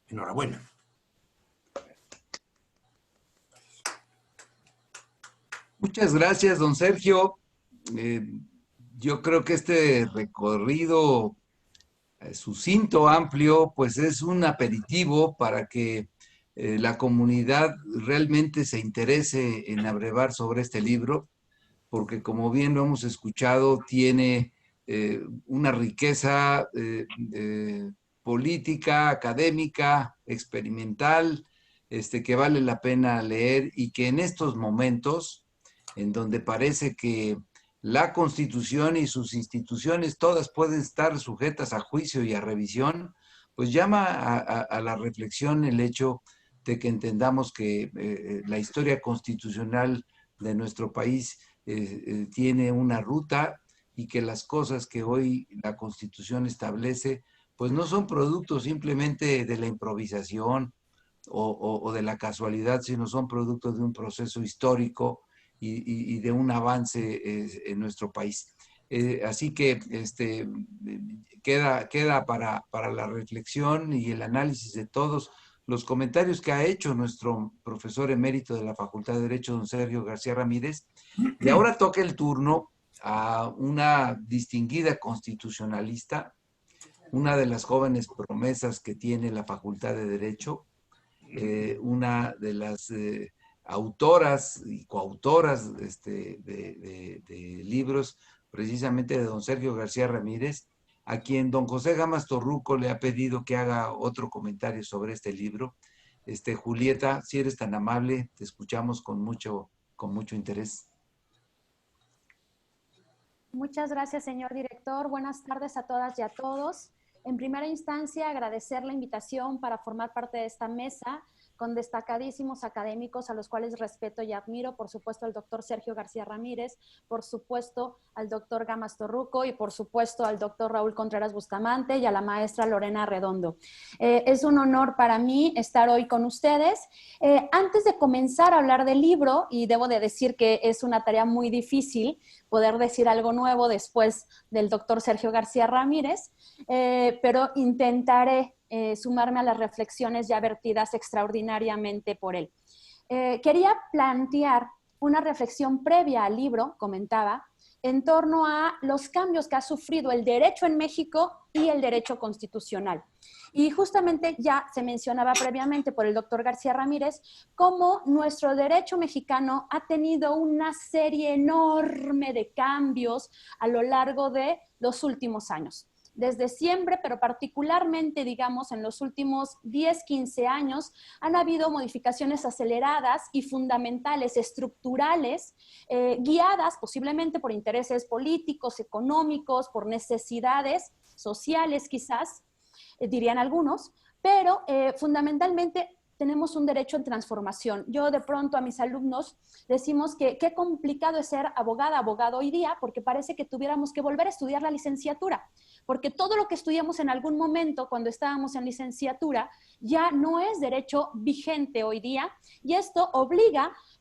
Enhorabuena. Muchas gracias, don Sergio. Yo creo que este recorrido sucinto, amplio, pues es un aperitivo para que la comunidad realmente se interese en abrevar sobre este libro, porque como bien lo hemos escuchado, tiene una riqueza política, académica, experimental, que vale la pena leer y que en estos momentos, en donde parece que la Constitución y sus instituciones todas pueden estar sujetas a juicio y a revisión, pues llama a la reflexión el hecho de que entendamos que la historia constitucional de nuestro país tiene una ruta y que las cosas que hoy la Constitución establece, pues no son productos simplemente de la improvisación o de la casualidad, sino son productos de un proceso histórico y de un avance en nuestro país. Así que queda para la reflexión y el análisis de todos los comentarios que ha hecho nuestro profesor emérito de la Facultad de Derecho, don Sergio García Ramírez. Y ahora toca el turno a una distinguida constitucionalista, una de las jóvenes promesas que tiene la Facultad de Derecho, una de las autoras y coautoras de libros, precisamente de don Sergio García Ramírez, a quien don José Gamas Torruco le ha pedido que haga otro comentario sobre este libro. Julieta, si eres tan amable, te escuchamos con mucho interés. Muchas gracias, señor director. Buenas tardes a todas y a todos. En primera instancia, agradecer la invitación para formar parte de esta mesa con destacadísimos académicos a los cuales respeto y admiro, por supuesto al doctor Sergio García Ramírez, por supuesto al doctor Gamas Torruco y por supuesto al doctor Raúl Contreras Bustamante y a la maestra Lorena Redondo. Es un honor para mí estar hoy con ustedes. Antes de comenzar a hablar del libro, y debo de decir que es una tarea muy difícil poder decir algo nuevo después del doctor Sergio García Ramírez, pero intentaré sumarme a las reflexiones ya vertidas extraordinariamente por él. Quería plantear una reflexión previa al libro, comentaba, en torno a los cambios que ha sufrido el derecho en México y el derecho constitucional. Y justamente ya se mencionaba previamente por el doctor García Ramírez cómo nuestro derecho mexicano ha tenido una serie enorme de cambios a lo largo de los últimos años. desde siempre, pero particularmente, digamos, en los últimos 10, 15 años, han habido modificaciones aceleradas y fundamentales, estructurales, guiadas posiblemente por intereses políticos, económicos, por necesidades sociales quizás, dirían algunos, pero fundamentalmente tenemos un derecho en transformación. Yo de pronto a mis alumnos decimos que qué complicado es ser abogada, abogado hoy día, porque parece que tuviéramos que volver a estudiar la licenciatura, porque todo lo que estudiamos en algún momento cuando estábamos en licenciatura ya no es derecho vigente hoy día, y esto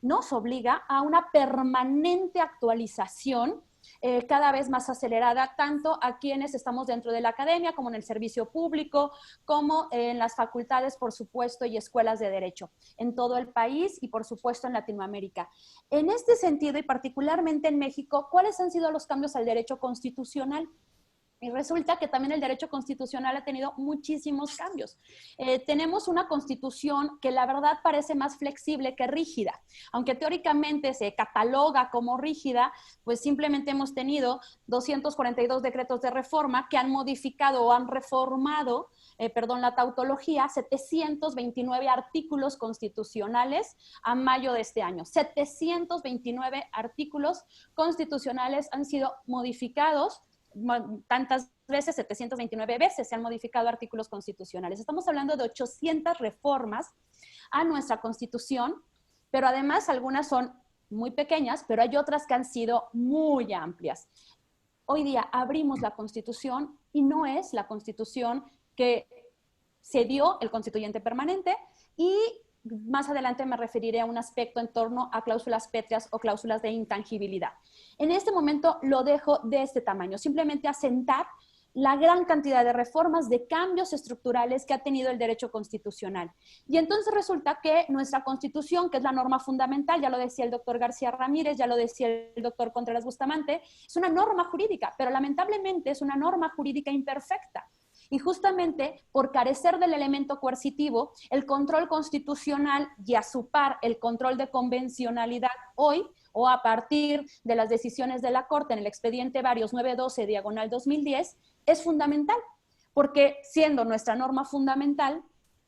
nos obliga a una permanente actualización cada vez más acelerada, tanto a quienes estamos dentro de la academia, como en el servicio público, como en las facultades, por supuesto, y escuelas de derecho, en todo el país y, por supuesto, en Latinoamérica. En este sentido, y particularmente en México, ¿cuáles han sido los cambios al derecho constitucional? Y resulta que también el derecho constitucional ha tenido muchísimos cambios. Tenemos una constitución que la verdad parece más flexible que rígida. Aunque teóricamente se cataloga como rígida, pues simplemente hemos tenido 242 decretos de reforma que han modificado o han reformado, la tautología, 729 artículos constitucionales a mayo de este año. 729 artículos constitucionales han sido modificados tantas veces, 729 veces se han modificado artículos constitucionales. Estamos hablando de 800 reformas a nuestra Constitución, pero además algunas son muy pequeñas, pero hay otras que han sido muy amplias. Hoy día abrimos la Constitución y no es la Constitución que se dio el constituyente permanente, y más adelante me referiré a un aspecto en torno a cláusulas pétreas o cláusulas de intangibilidad. En este momento lo dejo de este tamaño, simplemente asentar la gran cantidad de reformas, de cambios estructurales que ha tenido el derecho constitucional. Y entonces resulta que nuestra Constitución, que es la norma fundamental, ya lo decía el doctor García Ramírez, ya lo decía el doctor Contreras Bustamante, es una norma jurídica, pero lamentablemente es una norma jurídica imperfecta. Y justamente por carecer del elemento coercitivo, el control constitucional y a su par el control de convencionalidad hoy, o a partir de las decisiones de la Corte en el expediente Varios 912/2010, es fundamental, porque siendo nuestra norma fundamental,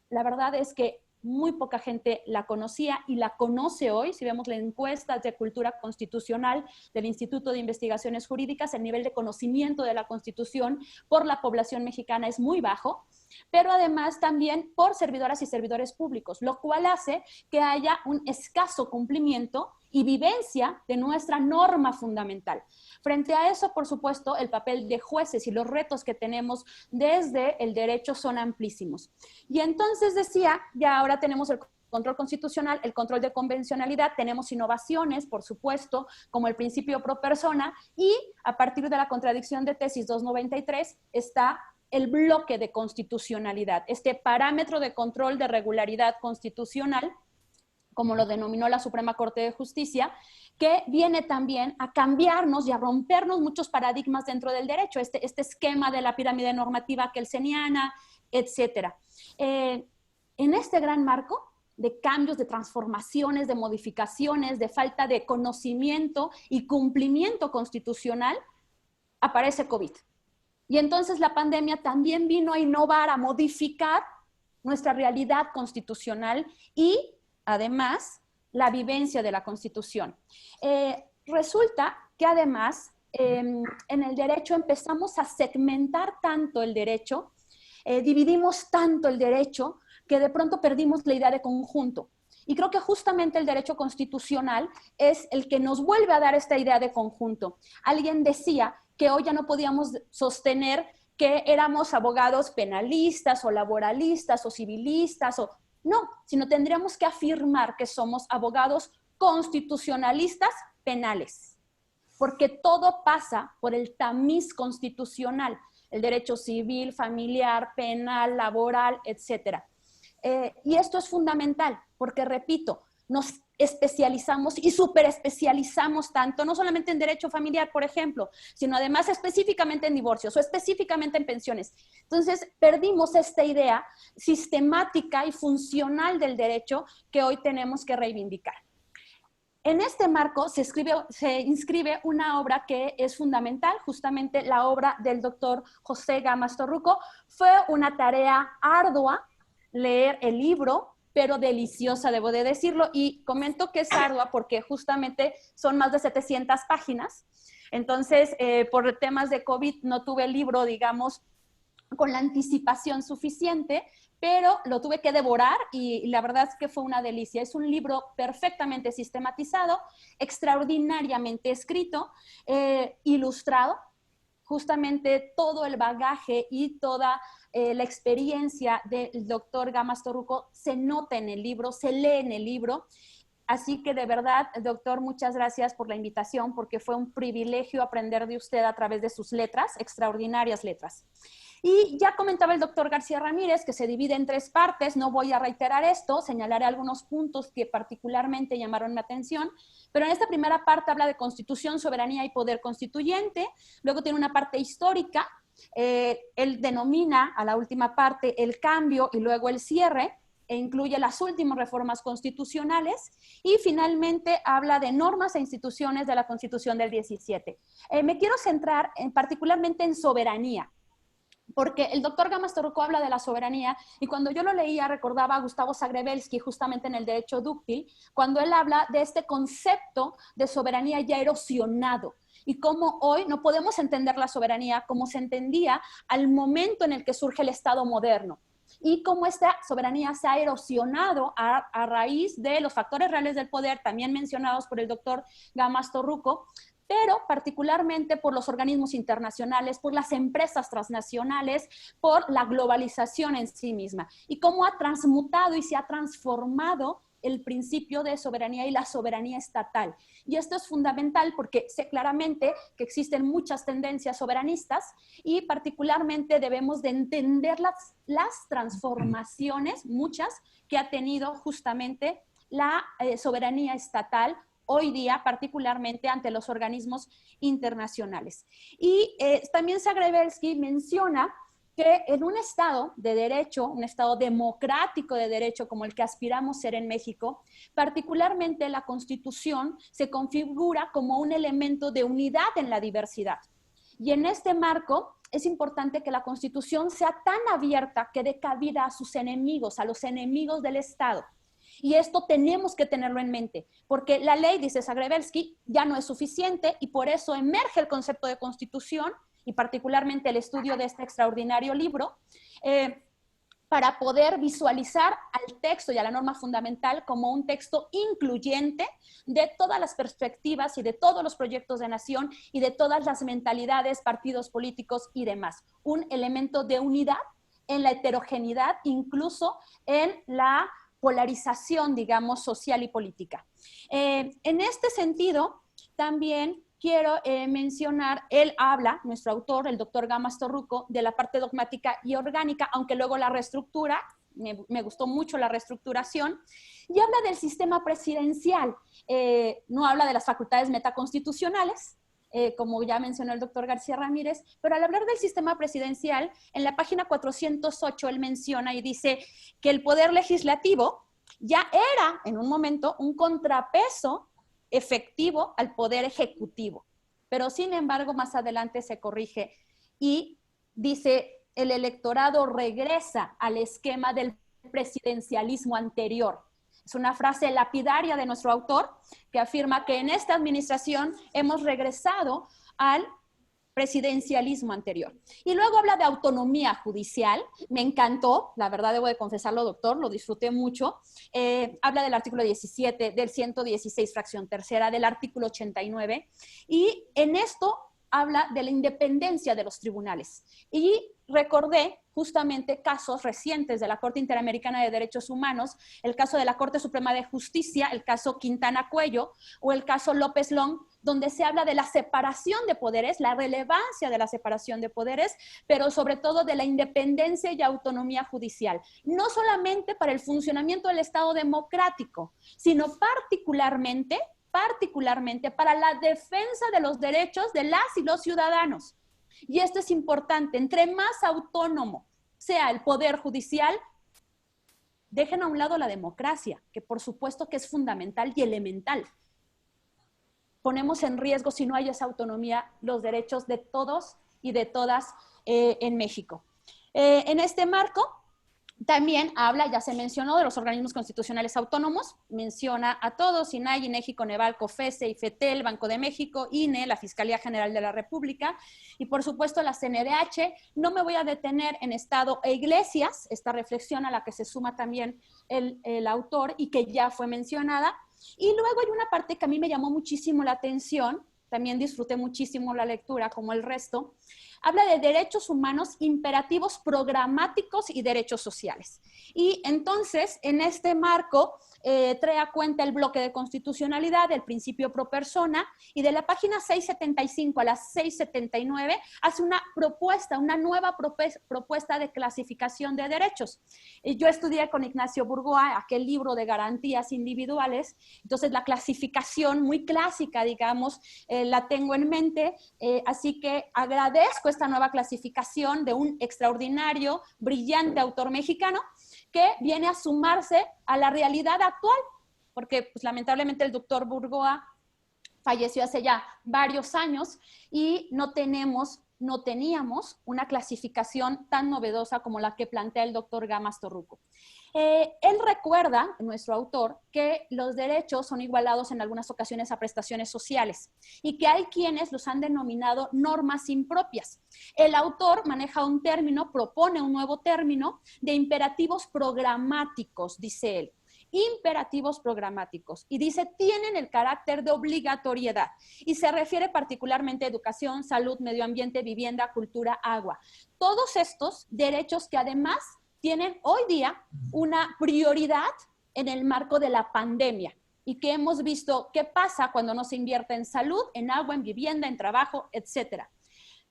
la verdad es que muy poca gente la conocía y la conoce hoy. Si vemos las encuestas de cultura constitucional del Instituto de Investigaciones Jurídicas, el nivel de conocimiento de la Constitución por la población mexicana es muy bajo, pero además también por servidoras y servidores públicos, lo cual hace que haya un escaso cumplimiento y vivencia de nuestra norma fundamental. Frente a eso, por supuesto, el papel de jueces y los retos que tenemos desde el derecho son amplísimos. Y entonces decía, ya ahora tenemos el control constitucional, el control de convencionalidad, tenemos innovaciones, por supuesto, como el principio pro persona, y a partir de la contradicción de tesis 293 está el bloque de constitucionalidad, este parámetro de control de regularidad constitucional, como lo denominó la Suprema Corte de Justicia, que viene también a cambiarnos y a rompernos muchos paradigmas dentro del derecho, este esquema de la pirámide normativa kelseniana, etc. En este gran marco de cambios, de transformaciones, de modificaciones, de falta de conocimiento y cumplimiento constitucional, aparece COVID. Y entonces la pandemia también vino a innovar, a modificar nuestra realidad constitucional y además la vivencia de la Constitución. Resulta que además en el derecho empezamos a segmentar tanto el derecho, dividimos tanto el derecho, que de pronto perdimos la idea de conjunto. Y creo que justamente el derecho constitucional es el que nos vuelve a dar esta idea de conjunto. Alguien decía que hoy ya no podíamos sostener que éramos abogados penalistas o laboralistas o civilistas o... No, sino tendríamos que afirmar que somos abogados constitucionalistas penales, porque todo pasa por el tamiz constitucional, el derecho civil, familiar, penal, laboral, etc. Y esto es fundamental, porque repito, nos especializamos y superespecializamos tanto, no solamente en derecho familiar, por ejemplo, sino además específicamente en divorcios o específicamente en pensiones. Entonces, perdimos esta idea sistemática y funcional del derecho que hoy tenemos que reivindicar. En este marco se inscribe una obra que es fundamental, justamente la obra del doctor José Gamas Torruco. Fue una tarea ardua leer el libro, pero deliciosa, debo de decirlo, y comento que es ardua porque justamente son más de 700 páginas. Entonces, por temas de COVID no tuve el libro, digamos, con la anticipación suficiente, pero lo tuve que devorar y la verdad es que fue una delicia. Es un libro perfectamente sistematizado, extraordinariamente escrito, ilustrado. Justamente todo el bagaje y toda la experiencia del doctor Gamas Torruco se nota en el libro, se lee en el libro. Así que de verdad, doctor, muchas gracias por la invitación, porque fue un privilegio aprender de usted a través de sus letras, extraordinarias letras. Y ya comentaba el doctor García Ramírez que se divide en 3 partes, no voy a reiterar esto, señalaré algunos puntos que particularmente llamaron mi atención, pero en esta primera parte habla de constitución, soberanía y poder constituyente, luego tiene una parte histórica, él denomina a la última parte el cambio y luego el cierre, e incluye las últimas reformas constitucionales, y finalmente habla de normas e instituciones de la Constitución del 17. Me quiero centrar particularmente en soberanía, porque el doctor Gamas Torruco habla de la soberanía, y cuando yo lo leía recordaba a Gustavo Zagrebelsky, justamente en el derecho dúctil, cuando él habla de este concepto de soberanía ya erosionado, y cómo hoy no podemos entender la soberanía como se entendía al momento en el que surge el Estado moderno, y cómo esta soberanía se ha erosionado a raíz de los factores reales del poder, también mencionados por el doctor Gamas Torruco, pero particularmente por los organismos internacionales, por las empresas transnacionales, por la globalización en sí misma, y cómo ha transmutado y se ha transformado el principio de soberanía y la soberanía estatal. Y esto es fundamental porque sé claramente que existen muchas tendencias soberanistas y particularmente debemos de entender las transformaciones, muchas, que ha tenido justamente la soberanía estatal hoy día, particularmente ante los organismos internacionales. Y también Zagrebelsky menciona que en un Estado de derecho, un Estado democrático de derecho como el que aspiramos ser en México, particularmente la Constitución se configura como un elemento de unidad en la diversidad. Y en este marco es importante que la Constitución sea tan abierta que dé cabida a sus enemigos, a los enemigos del Estado. Y esto tenemos que tenerlo en mente, porque la ley, dice Zagrebelsky, ya no es suficiente y por eso emerge el concepto de constitución y particularmente el estudio de este extraordinario libro, para poder visualizar al texto y a la norma fundamental como un texto incluyente de todas las perspectivas y de todos los proyectos de nación y de todas las mentalidades, partidos políticos y demás. Un elemento de unidad en la heterogeneidad, incluso en la polarización, digamos, social y política. En este sentido, también quiero mencionar, él habla, nuestro autor, el doctor Gamas Torruco, de la parte dogmática y orgánica, aunque luego la reestructura, me gustó mucho la reestructuración, y habla del sistema presidencial, no habla de las facultades metaconstitucionales, como ya mencionó el doctor García Ramírez, pero al hablar del sistema presidencial, en la página 408 él menciona y dice que el poder legislativo ya era en un momento un contrapeso efectivo al poder ejecutivo, pero sin embargo más adelante se corrige y dice el electorado regresa al esquema del presidencialismo anterior. Es una frase lapidaria de nuestro autor que afirma que en esta administración hemos regresado al presidencialismo anterior. Y luego habla de autonomía judicial. Me encantó, la verdad debo de confesarlo, doctor, lo disfruté mucho. Habla del artículo 17, del 116, fracción tercera, del artículo 89. Y en esto habla de la independencia de los tribunales. Y recordé justamente casos recientes de la Corte Interamericana de Derechos Humanos, el caso de la Corte Suprema de Justicia, el caso Quintana Cuello o el caso López Long, donde se habla de la separación de poderes, la relevancia de la separación de poderes, pero sobre todo de la independencia y autonomía judicial, no solamente para el funcionamiento del Estado democrático, sino particularmente para la defensa de los derechos de las y los ciudadanos. Y esto es importante, entre más autónomo sea el poder judicial, dejen a un lado la democracia, que por supuesto que es fundamental y elemental, ponemos en riesgo, si no hay esa autonomía, los derechos de todos y de todas en México. En este marco, también habla, ya se mencionó, de los organismos constitucionales autónomos, menciona a todos: INAI, INEGI, Coneval, COFESE, IFETEL, Banco de México, INE, la Fiscalía General de la República y por supuesto la CNDH. No me voy a detener en Estado e Iglesias, esta reflexión a la que se suma también el autor y que ya fue mencionada. Y luego hay una parte que a mí me llamó muchísimo la atención, también disfruté muchísimo la lectura como el resto. Habla de derechos humanos, imperativos programáticos y derechos sociales. Y entonces, en este marco, trae a cuenta el bloque de constitucionalidad, el principio pro persona, y de la página 675 a la 679 hace una propuesta, una nueva propuesta de clasificación de derechos. Yo estudié con Ignacio Burgoa aquel libro de garantías individuales, entonces la clasificación muy clásica, digamos, la tengo en mente, así que agradezco esta nueva clasificación de un extraordinario, brillante autor mexicano que viene a sumarse a la realidad actual, porque pues, lamentablemente el doctor Burgoa falleció hace ya varios años y no teníamos una clasificación tan novedosa como la que plantea el doctor Gamas Torruco. Él recuerda, nuestro autor, que los derechos son igualados en algunas ocasiones a prestaciones sociales y que hay quienes los han denominado normas impropias. El autor maneja un término, propone un nuevo término de imperativos programáticos, dice él. Imperativos programáticos, y dice tienen el carácter de obligatoriedad y se refiere particularmente a educación, salud, medio ambiente, vivienda, cultura, agua. Todos estos derechos que además tienen hoy día una prioridad en el marco de la pandemia y que hemos visto qué pasa cuando no se invierte en salud, en agua, en vivienda, en trabajo, etcétera.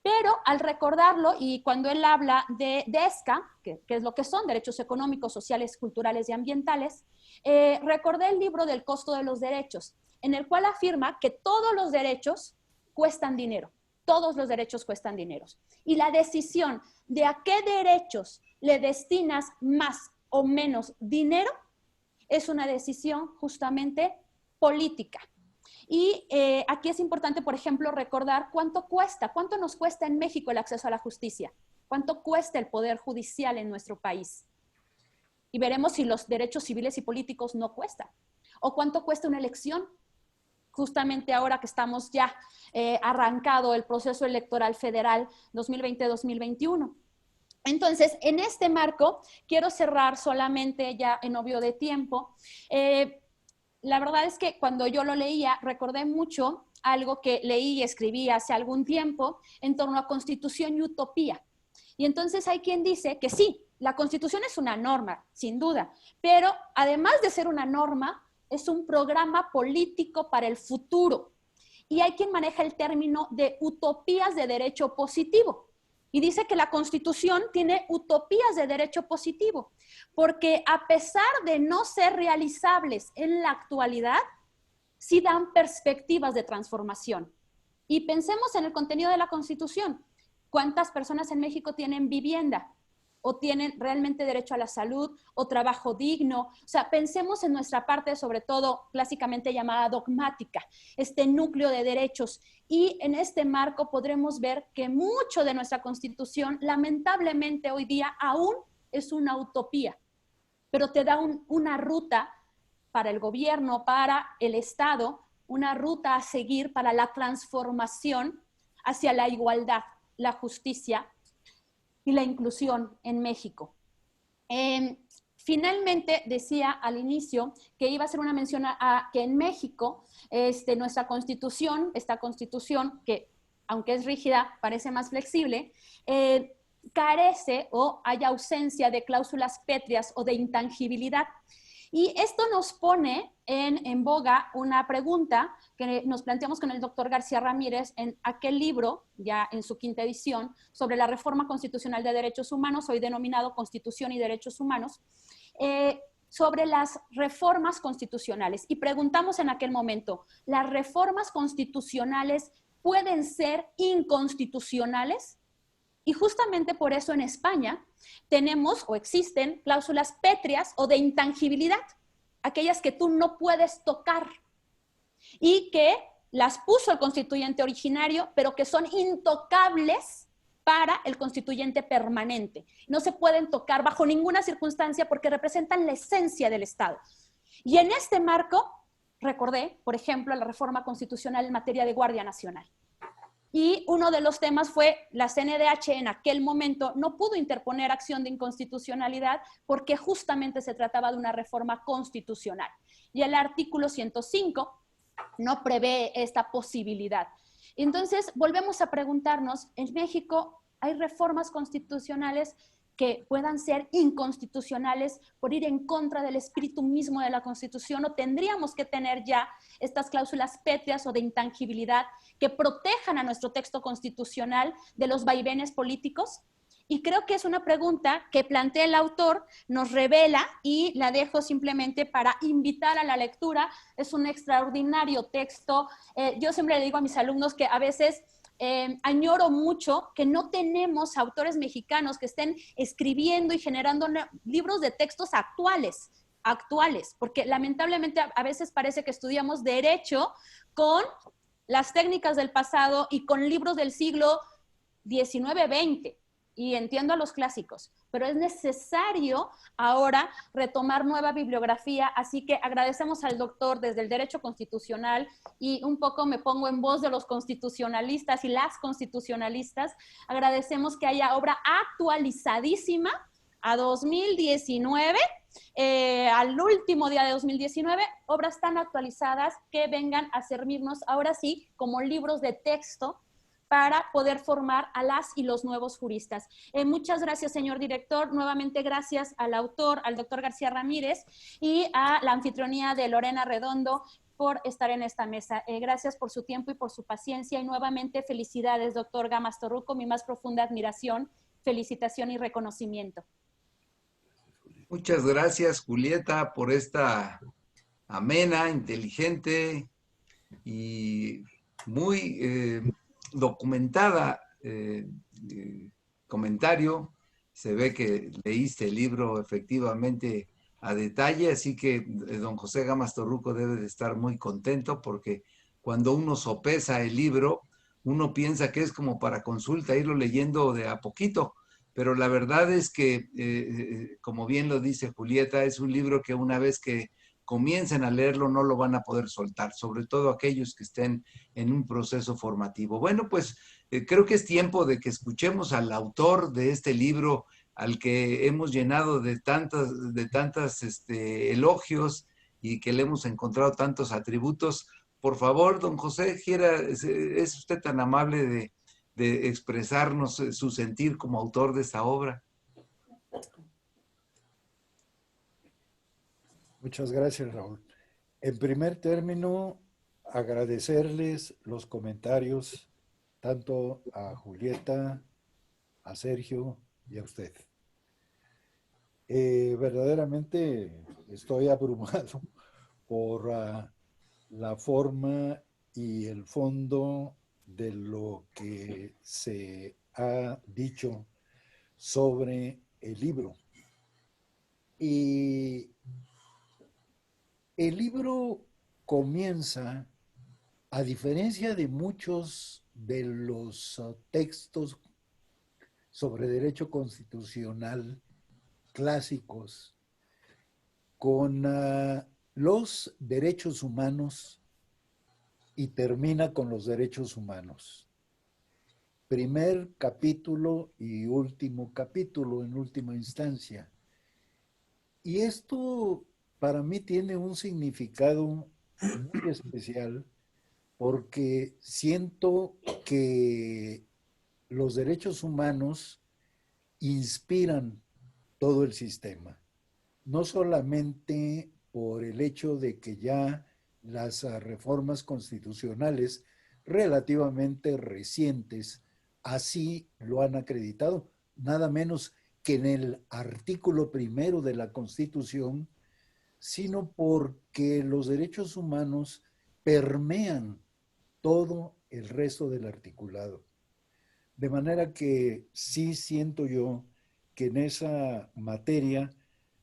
Pero al recordarlo, y cuando él habla de ESCA, que es lo que son derechos económicos, sociales, culturales y ambientales, recordé el libro del costo de los derechos, en el cual afirma que todos los derechos cuestan dinero. Todos los derechos cuestan dinero. Y la decisión de a qué derechos le destinas más o menos dinero es una decisión justamente política. Y aquí es importante, por ejemplo, recordar cuánto nos cuesta en México el acceso a la justicia, cuánto cuesta el poder judicial en nuestro país. Y veremos si los derechos civiles y políticos no cuestan. O cuánto cuesta una elección, justamente ahora que estamos ya arrancado el proceso electoral federal 2020-2021. Entonces, en este marco, quiero cerrar solamente ya en obvio de tiempo. La verdad es que cuando yo lo leía, recordé mucho algo que leí y escribí hace algún tiempo en torno a Constitución y utopía. Y entonces hay quien dice que sí, la Constitución es una norma, sin duda, pero además de ser una norma, es un programa político para el futuro. Y hay quien maneja el término de utopías de derecho positivo. Y dice que la Constitución tiene utopías de derecho positivo, porque a pesar de no ser realizables en la actualidad, sí dan perspectivas de transformación. Y pensemos en el contenido de la Constitución. ¿Cuántas personas en México tienen vivienda? ¿O tienen realmente derecho a la salud? ¿O trabajo digno? O sea, pensemos en nuestra parte, sobre todo clásicamente llamada dogmática, este núcleo de derechos. Y en este marco podremos ver que mucho de nuestra Constitución, lamentablemente hoy día, aún es una utopía, pero te da una ruta para el gobierno, para el Estado, una ruta a seguir para la transformación hacia la igualdad, la justicia y la inclusión en México. Finalmente, decía al inicio que iba a hacer una mención a que en México nuestra Constitución, esta Constitución que, aunque es rígida, parece más flexible, carece o hay ausencia de cláusulas pétreas o de intangibilidad. Y esto nos pone en boga una pregunta que nos planteamos con el doctor García Ramírez en aquel libro, ya en su 5ª edición, sobre la reforma constitucional de derechos humanos, hoy denominado Constitución y Derechos Humanos, sobre las reformas constitucionales. Y preguntamos en aquel momento, ¿las reformas constitucionales pueden ser inconstitucionales? Y justamente por eso en España tenemos o existen cláusulas pétreas o de intangibilidad, aquellas que tú no puedes tocar y que las puso el constituyente originario, pero que son intocables para el constituyente permanente. No se pueden tocar bajo ninguna circunstancia porque representan la esencia del Estado. Y en este marco, recordé, por ejemplo, la reforma constitucional en materia de Guardia Nacional. Y uno de los temas fue la CNDH en aquel momento no pudo interponer acción de inconstitucionalidad porque justamente se trataba de una reforma constitucional. Y el artículo 105 no prevé esta posibilidad. Entonces, volvemos a preguntarnos, ¿en México hay reformas constitucionales que puedan ser inconstitucionales por ir en contra del espíritu mismo de la Constitución, o tendríamos que tener ya estas cláusulas pétreas o de intangibilidad que protejan a nuestro texto constitucional de los vaivenes políticos? Y creo que es una pregunta que plantea el autor, nos revela, y la dejo simplemente para invitar a la lectura. Es un extraordinario texto. Yo siempre le digo a mis alumnos que a veces añoro mucho que no tenemos autores mexicanos que estén escribiendo y generando libros de textos actuales, porque lamentablemente a veces parece que estudiamos derecho con las técnicas del pasado y con libros del siglo XIX, XX. Y entiendo a los clásicos, pero es necesario ahora retomar nueva bibliografía, así que agradecemos al doctor desde el derecho constitucional, y un poco me pongo en voz de los constitucionalistas y las constitucionalistas, agradecemos que haya obra actualizadísima a 2019, al último día de 2019, obras tan actualizadas que vengan a servirnos ahora sí como libros de texto para poder formar a las y los nuevos juristas. Muchas gracias, señor director. Nuevamente gracias al autor, al doctor García Ramírez, y a la anfitrionía de Lorena Redondo por estar en esta mesa. Gracias por su tiempo y por su paciencia, y nuevamente felicidades, doctor Gamas Torruco, mi más profunda admiración, felicitación y reconocimiento. Muchas gracias, Julieta, por esta amena, inteligente y muy documentada comentario. Se ve que leíste el libro efectivamente a detalle, así que don José Gamas Torruco debe de estar muy contento, porque cuando uno sopesa el libro, uno piensa que es como para consulta, irlo leyendo de a poquito, pero la verdad es que, como bien lo dice Julieta, es un libro que una vez que comiencen a leerlo no lo van a poder soltar, sobre todo aquellos que estén en un proceso formativo. Bueno, pues creo que es tiempo de que escuchemos al autor de este libro, al que hemos llenado de tantas elogios y que le hemos encontrado tantos atributos. Por favor, don José, ¿es usted tan amable de expresarnos su sentir como autor de esta obra? Muchas gracias, Raúl. En primer término, agradecerles los comentarios tanto a Julieta, a Sergio y a usted. Verdaderamente estoy abrumado por la forma y el fondo de lo que se ha dicho sobre el libro. Y el libro comienza, a diferencia de muchos de los textos sobre derecho constitucional clásicos, con los derechos humanos, y termina con los derechos humanos. Primer capítulo y último capítulo en última instancia. Y esto para mí tiene un significado muy especial, porque siento que los derechos humanos inspiran todo el sistema, no solamente por el hecho de que ya las reformas constitucionales relativamente recientes así lo han acreditado, nada menos que en el artículo 1 de la Constitución, sino porque los derechos humanos permean todo el resto del articulado. De manera que sí siento yo que en esa materia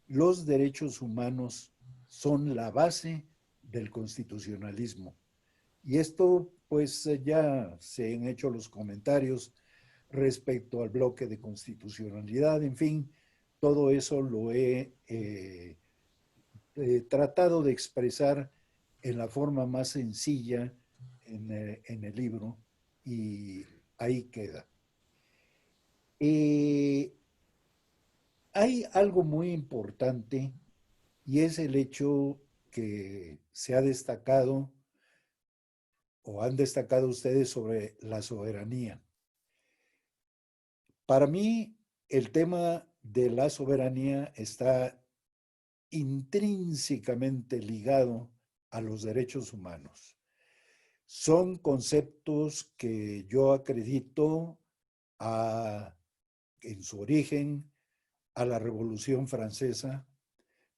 los derechos humanos son la base del constitucionalismo. Y esto, pues ya se han hecho los comentarios respecto al bloque de constitucionalidad, en fin, todo eso lo he tratado de expresar en la forma más sencilla en el libro y ahí queda. Hay algo muy importante y es el hecho que se ha destacado o han destacado ustedes sobre la soberanía. Para mí, el tema de la soberanía está intrínsecamente ligado a los derechos humanos. Son conceptos que yo acredito en su origen a la Revolución Francesa,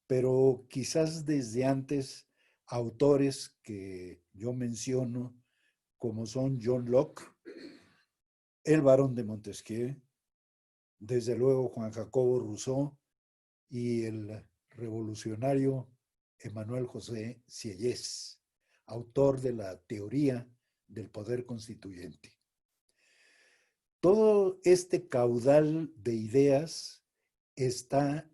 pero quizás desde antes autores que yo menciono, como son John Locke, el Barón de Montesquieu, desde luego Juan Jacobo Rousseau y el revolucionario Emmanuel José Sieyès, autor de la teoría del poder constituyente. Todo este caudal de ideas está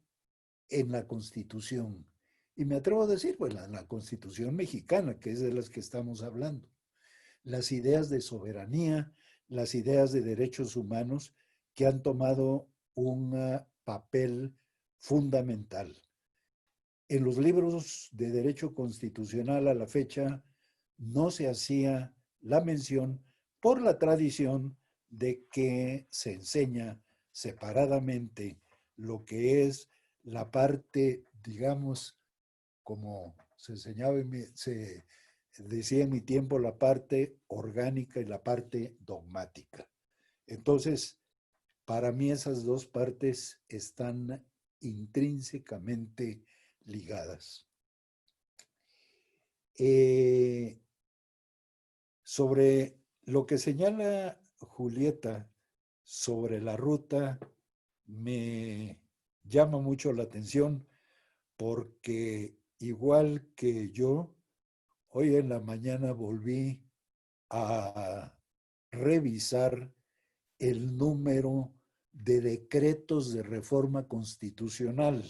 en la Constitución. Y me atrevo a decir, bueno, en la Constitución mexicana, que es de las que estamos hablando. Las ideas de soberanía, las ideas de derechos humanos que han tomado un papel fundamental. En los libros de derecho constitucional a la fecha no se hacía la mención por la tradición de que se enseña separadamente lo que es la parte, digamos, como se enseñaba, se decía en mi tiempo, la parte orgánica y la parte dogmática. Entonces, para mí esas dos partes están intrínsecamente ligadas. Sobre lo que señala Julieta sobre la ruta, me llama mucho la atención porque igual que yo, hoy en la mañana volví a revisar el número de decretos de reforma constitucional.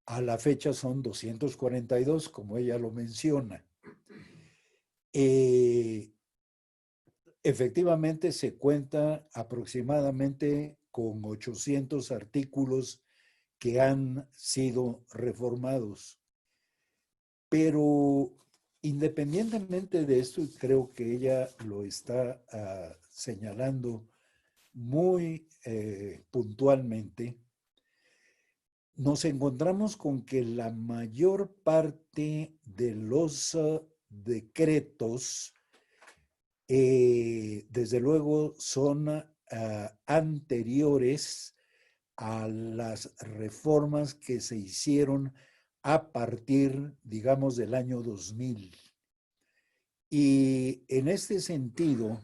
A la fecha son 242, como ella lo menciona. Efectivamente se cuenta aproximadamente con 800 artículos que han sido reformados. Pero independientemente de esto, y creo que ella lo está señalando muy puntualmente, nos encontramos con que la mayor parte de los decretos, desde luego, son anteriores a las reformas que se hicieron a partir, digamos, del año 2000. Y en este sentido,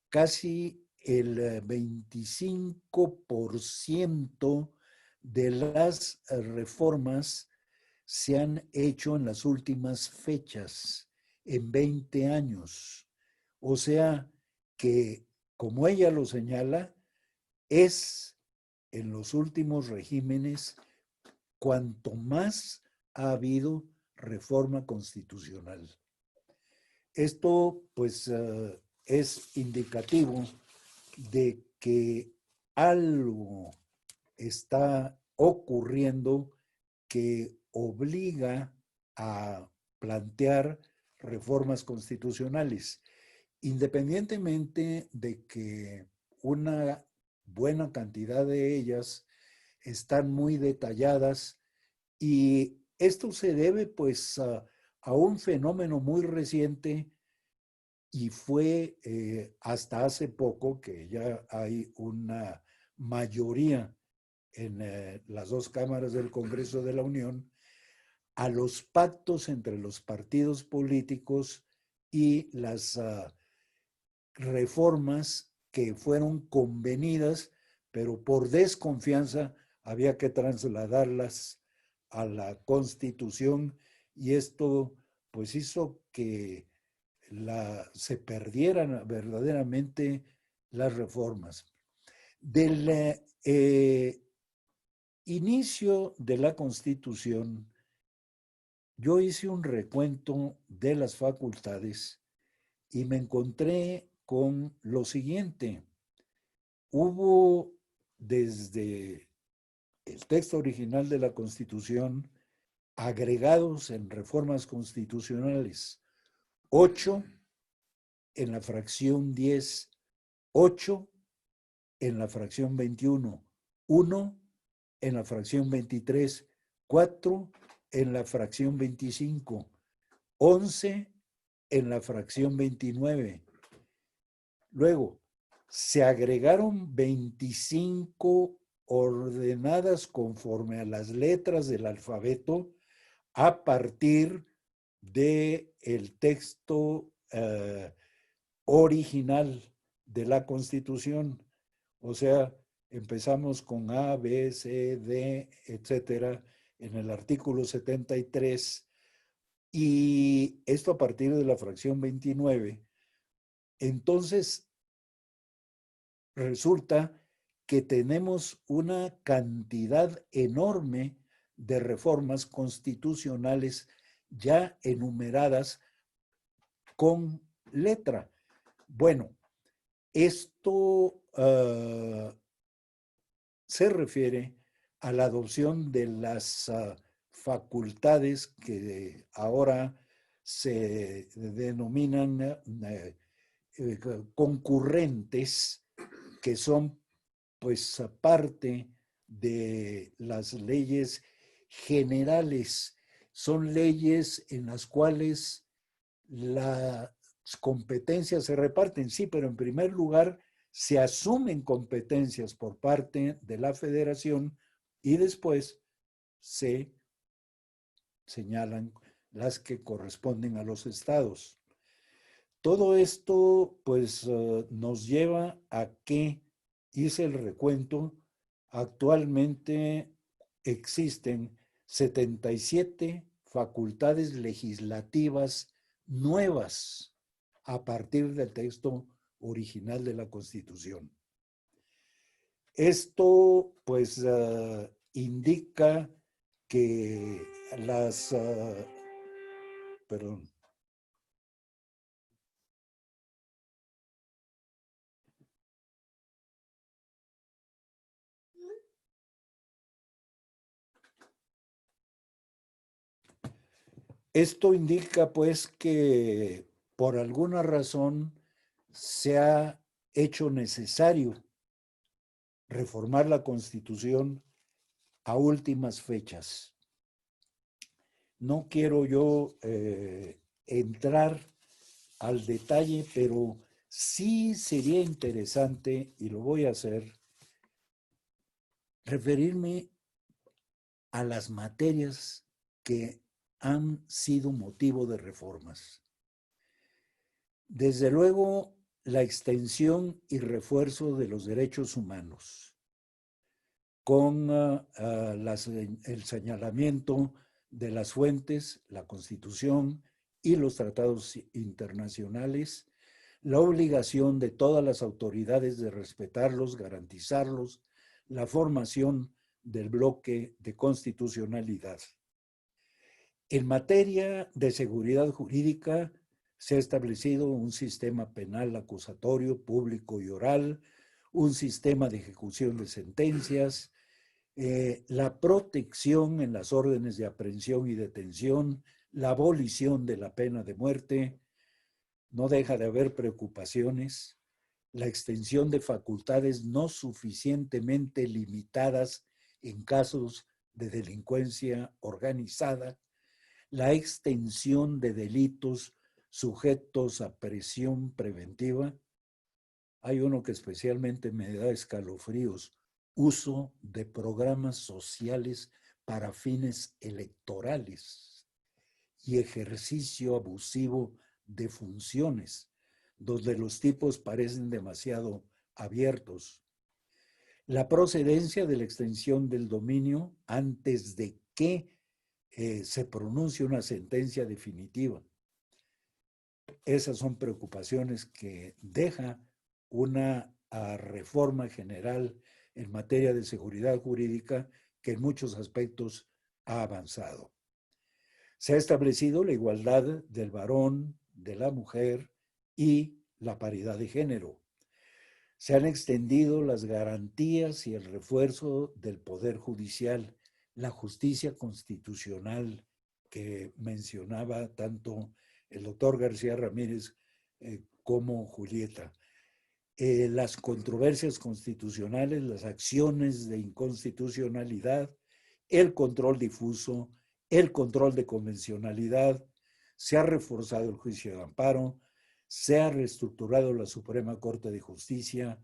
casi el 25% de las reformas se han hecho en las últimas fechas, en 20 años. O sea que, como ella lo señala, es en los últimos regímenes cuanto más ha habido reforma constitucional. Esto, pues, es indicativo de que algo está ocurriendo que obliga a plantear reformas constitucionales, independientemente de que una buena cantidad de ellas están muy detalladas y esto se debe pues a un fenómeno muy reciente y fue hasta hace poco que ya hay una mayoría en las dos cámaras del Congreso de la Unión a los pactos entre los partidos políticos y las reformas que fueron convenidas, pero por desconfianza había que trasladarlas a la Constitución y esto pues hizo que se perdieran verdaderamente las reformas. Del inicio de la Constitución, yo hice un recuento de las facultades y me encontré con lo siguiente. Hubo desde el texto original de la Constitución agregados en reformas constitucionales 8 en la fracción 10, 8 en la fracción 21, 1 en la fracción 23, 4 en la fracción 25, 11 en la fracción 29. Luego, se agregaron 25 ordenadas conforme a las letras del alfabeto a partir del texto original de la Constitución. O sea, empezamos con A, B, C, D, etcétera, en el artículo 73, y esto a partir de la fracción 29. Entonces, resulta que tenemos una cantidad enorme de reformas constitucionales ya enumeradas con letra. Bueno, esto se refiere a la adopción de las facultades que ahora se denominan concurrentes, que son pues parte de las leyes generales. Son leyes en las cuales las competencias se reparten, sí, pero en primer lugar se asumen competencias por parte de la federación y después se señalan las que corresponden a los estados. Todo esto pues nos lleva a que, hice el recuento, actualmente existen 77 facultades legislativas nuevas a partir del texto original de la Constitución. Esto pues indica que las, perdón, esto indica pues que por alguna razón se ha hecho necesario reformar la Constitución a últimas fechas. No quiero yo entrar al detalle, pero sí sería interesante, y lo voy a hacer, referirme a las materias que han sido motivo de reformas. Desde luego, la extensión y refuerzo de los derechos humanos, con el señalamiento de las fuentes, la Constitución y los tratados internacionales, la obligación de todas las autoridades de respetarlos, garantizarlos, la formación del bloque de constitucionalidad. En materia de seguridad jurídica, se ha establecido un sistema penal acusatorio, público y oral, un sistema de ejecución de sentencias, la protección en las órdenes de aprehensión y detención, la abolición de la pena de muerte. No deja de haber preocupaciones, la extensión de facultades no suficientemente limitadas en casos de delincuencia organizada, la extensión de delitos sujetos a presión preventiva. Hay uno que especialmente me da escalofríos: uso de programas sociales para fines electorales y ejercicio abusivo de funciones, donde los tipos parecen demasiado abiertos. La procedencia de la extensión del dominio antes de que se pronuncie una sentencia definitiva. Esas son preocupaciones que deja una reforma general en materia de seguridad jurídica que en muchos aspectos ha avanzado. Se ha establecido la igualdad del varón, de la mujer y la paridad de género. Se han extendido las garantías y el refuerzo del poder judicial, la justicia constitucional que mencionaba tanto el doctor García Ramírez como Julieta. Las controversias constitucionales, las acciones de inconstitucionalidad, el control difuso, el control de convencionalidad, se ha reforzado el juicio de amparo, se ha reestructurado la Suprema Corte de Justicia,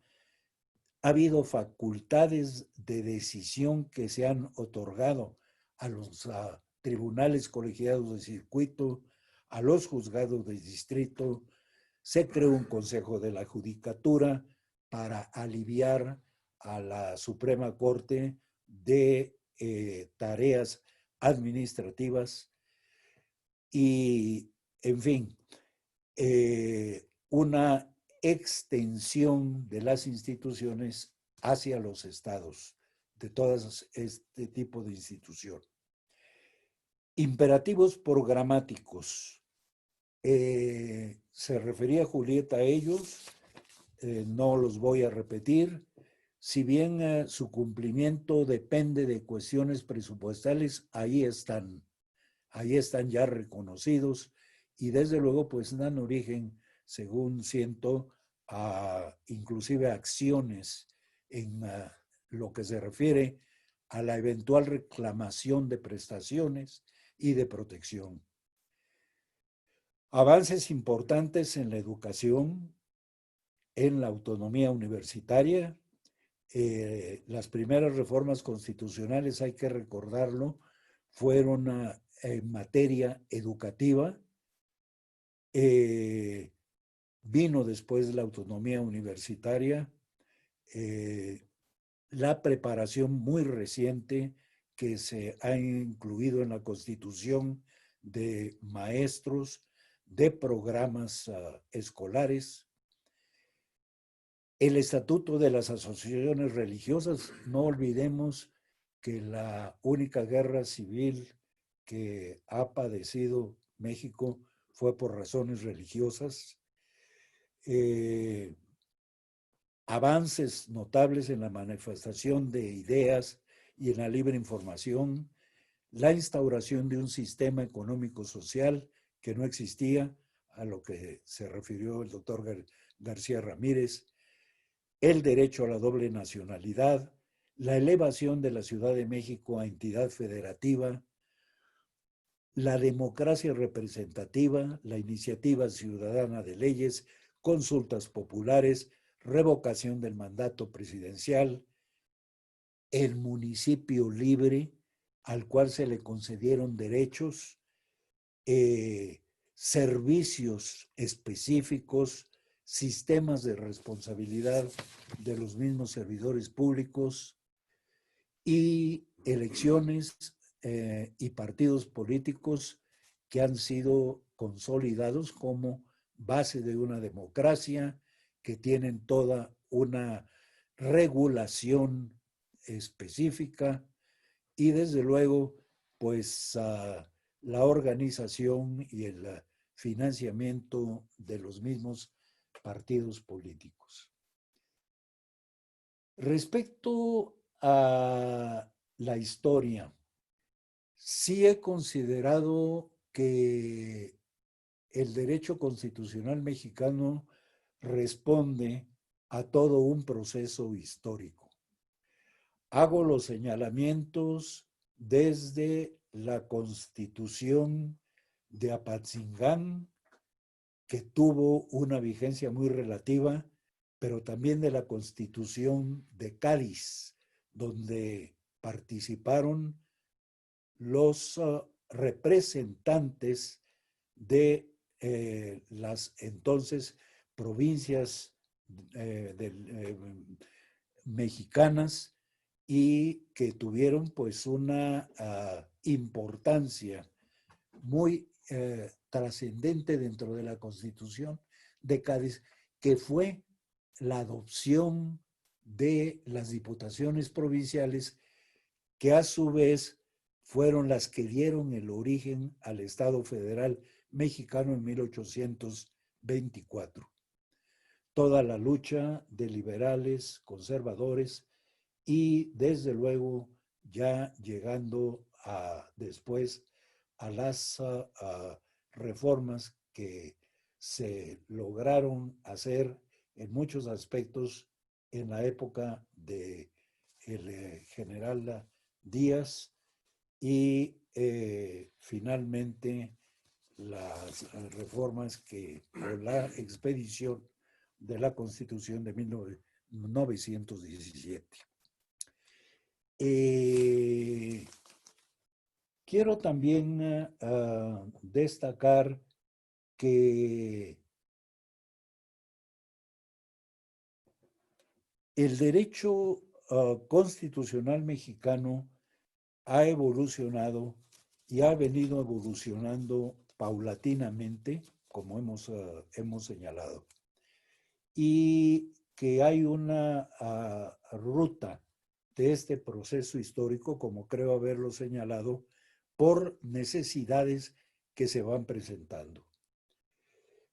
ha habido facultades de decisión que se han otorgado a los tribunales colegiados de circuito, a los juzgados de distrito, se creó un Consejo de la Judicatura para aliviar a la Suprema Corte de tareas administrativas y, en fin, una extensión de las instituciones hacia los estados, de todas este tipo de institución. Imperativos programáticos. Se refería Julieta a ellos, no los voy a repetir. Si bien su cumplimiento depende de cuestiones presupuestales, ahí están ya reconocidos y desde luego pues dan origen, según siento, a inclusive acciones en lo que se refiere a la eventual reclamación de prestaciones y de protección. Avances importantes en la educación, en la autonomía universitaria. Las primeras reformas constitucionales, hay que recordarlo, fueron en materia educativa. Vino después la autonomía universitaria, la preparación muy reciente que se ha incluido en la Constitución de maestros, de programas escolares, el Estatuto de las Asociaciones Religiosas. No olvidemos que la única guerra civil que ha padecido México fue por razones religiosas. Avances notables en la manifestación de ideas y en la libre información, la instauración de un sistema económico-social que no existía, a lo que se refirió el doctor García Ramírez, el derecho a la doble nacionalidad, la elevación de la Ciudad de México a entidad federativa, la democracia representativa, la iniciativa ciudadana de leyes, consultas populares, revocación del mandato presidencial, el municipio libre al cual se le concedieron derechos, servicios específicos, sistemas de responsabilidad de los mismos servidores públicos y elecciones y partidos políticos que han sido consolidados como base de una democracia, que tienen toda una regulación específica y desde luego pues la organización y el financiamiento de los mismos partidos políticos. Respecto a la historia, sí he considerado que el derecho constitucional mexicano responde a todo un proceso histórico. Hago los señalamientos desde la Constitución de Apatzingán, que tuvo una vigencia muy relativa, pero también de la Constitución de Cádiz, donde participaron los representantes de las entonces provincias mexicanas y que tuvieron pues una importancia muy trascendente dentro de la Constitución de Cádiz, que fue la adopción de las diputaciones provinciales, que a su vez fueron las que dieron el origen al Estado Federal Mexicano en 1824. Toda la lucha de liberales, conservadores y desde luego ya llegando después a las reformas que se lograron hacer en muchos aspectos en la época de el general Díaz y finalmente las reformas o la expedición de la Constitución de 1917. Quiero también destacar que el derecho constitucional mexicano ha evolucionado y ha venido evolucionando paulatinamente, como hemos señalado, y que hay una ruta de este proceso histórico, como creo haberlo señalado, por necesidades que se van presentando.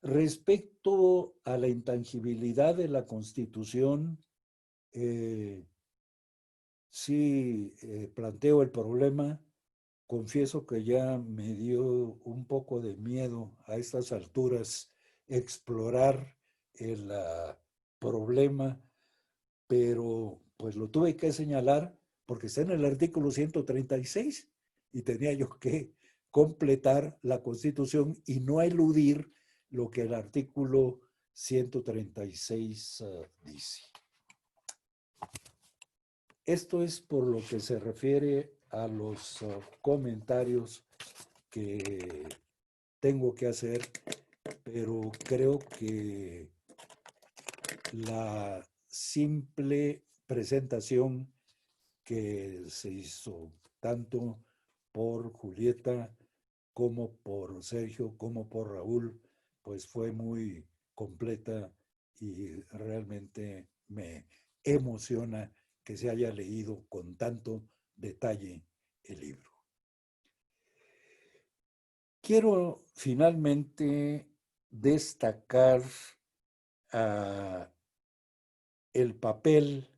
Respecto a la intangibilidad de la Constitución, sí planteo el problema. Confieso que ya me dio un poco de miedo a estas alturas explorar el problema, pero pues lo tuve que señalar porque está en el artículo 136 y tenía yo que completar la Constitución y no eludir lo que el artículo 136 dice. Esto es por lo que se refiere a los comentarios que tengo que hacer, pero creo que la simple presentación que se hizo tanto por Julieta como por Sergio, como por Raúl, pues fue muy completa y realmente me emociona que se haya leído con tanto detalle el libro. Quiero finalmente destacar el papel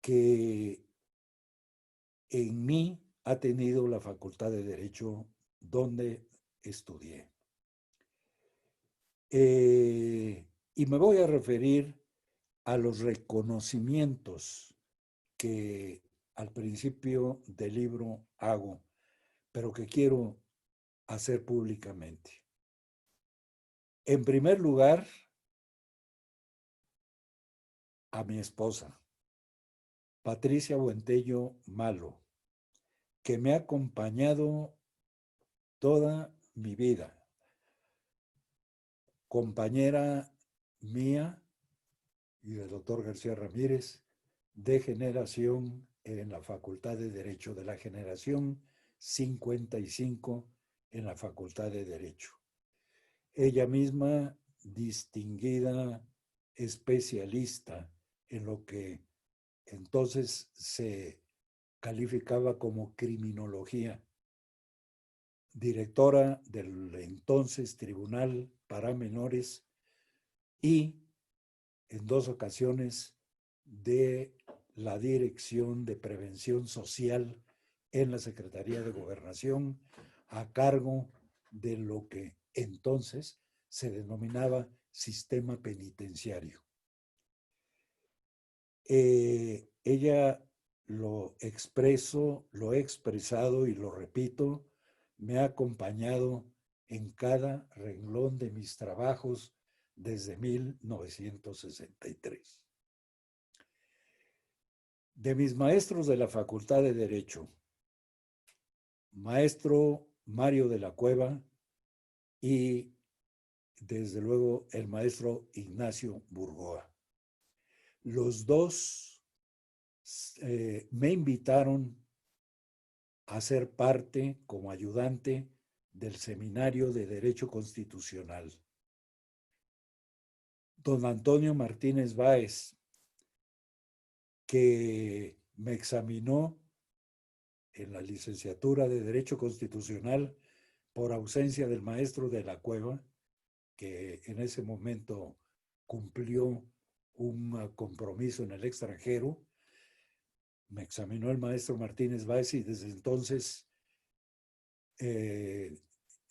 que en mí ha tenido la Facultad de Derecho donde estudié. Y me voy a referir a los reconocimientos que al principio del libro hago, pero que quiero hacer públicamente. En primer lugar, a mi esposa, Patricia Buentello Malo, que me ha acompañado toda mi vida, compañera mía y del doctor García Ramírez, de generación en la Facultad de Derecho, de la generación 55 en la Facultad de Derecho. Ella misma, distinguida especialista en lo que entonces se calificaba como criminología, directora del entonces Tribunal para Menores y en 2 ocasiones de la Dirección de Prevención Social en la Secretaría de Gobernación, a cargo de lo que entonces se denominaba sistema penitenciario. Ella lo expreso, lo he expresado y lo repito, me ha acompañado en cada renglón de mis trabajos desde 1963. De mis maestros de la Facultad de Derecho, maestro Mario de la Cueva y desde luego el maestro Ignacio Burgoa. Los dos me invitaron a ser parte como ayudante del Seminario de Derecho Constitucional. Don Antonio Martínez Báez, que me examinó en la licenciatura de Derecho Constitucional por ausencia del maestro de la Cueva, que en ese momento cumplió un compromiso en el extranjero. Me examinó el maestro Martínez Báez y desde entonces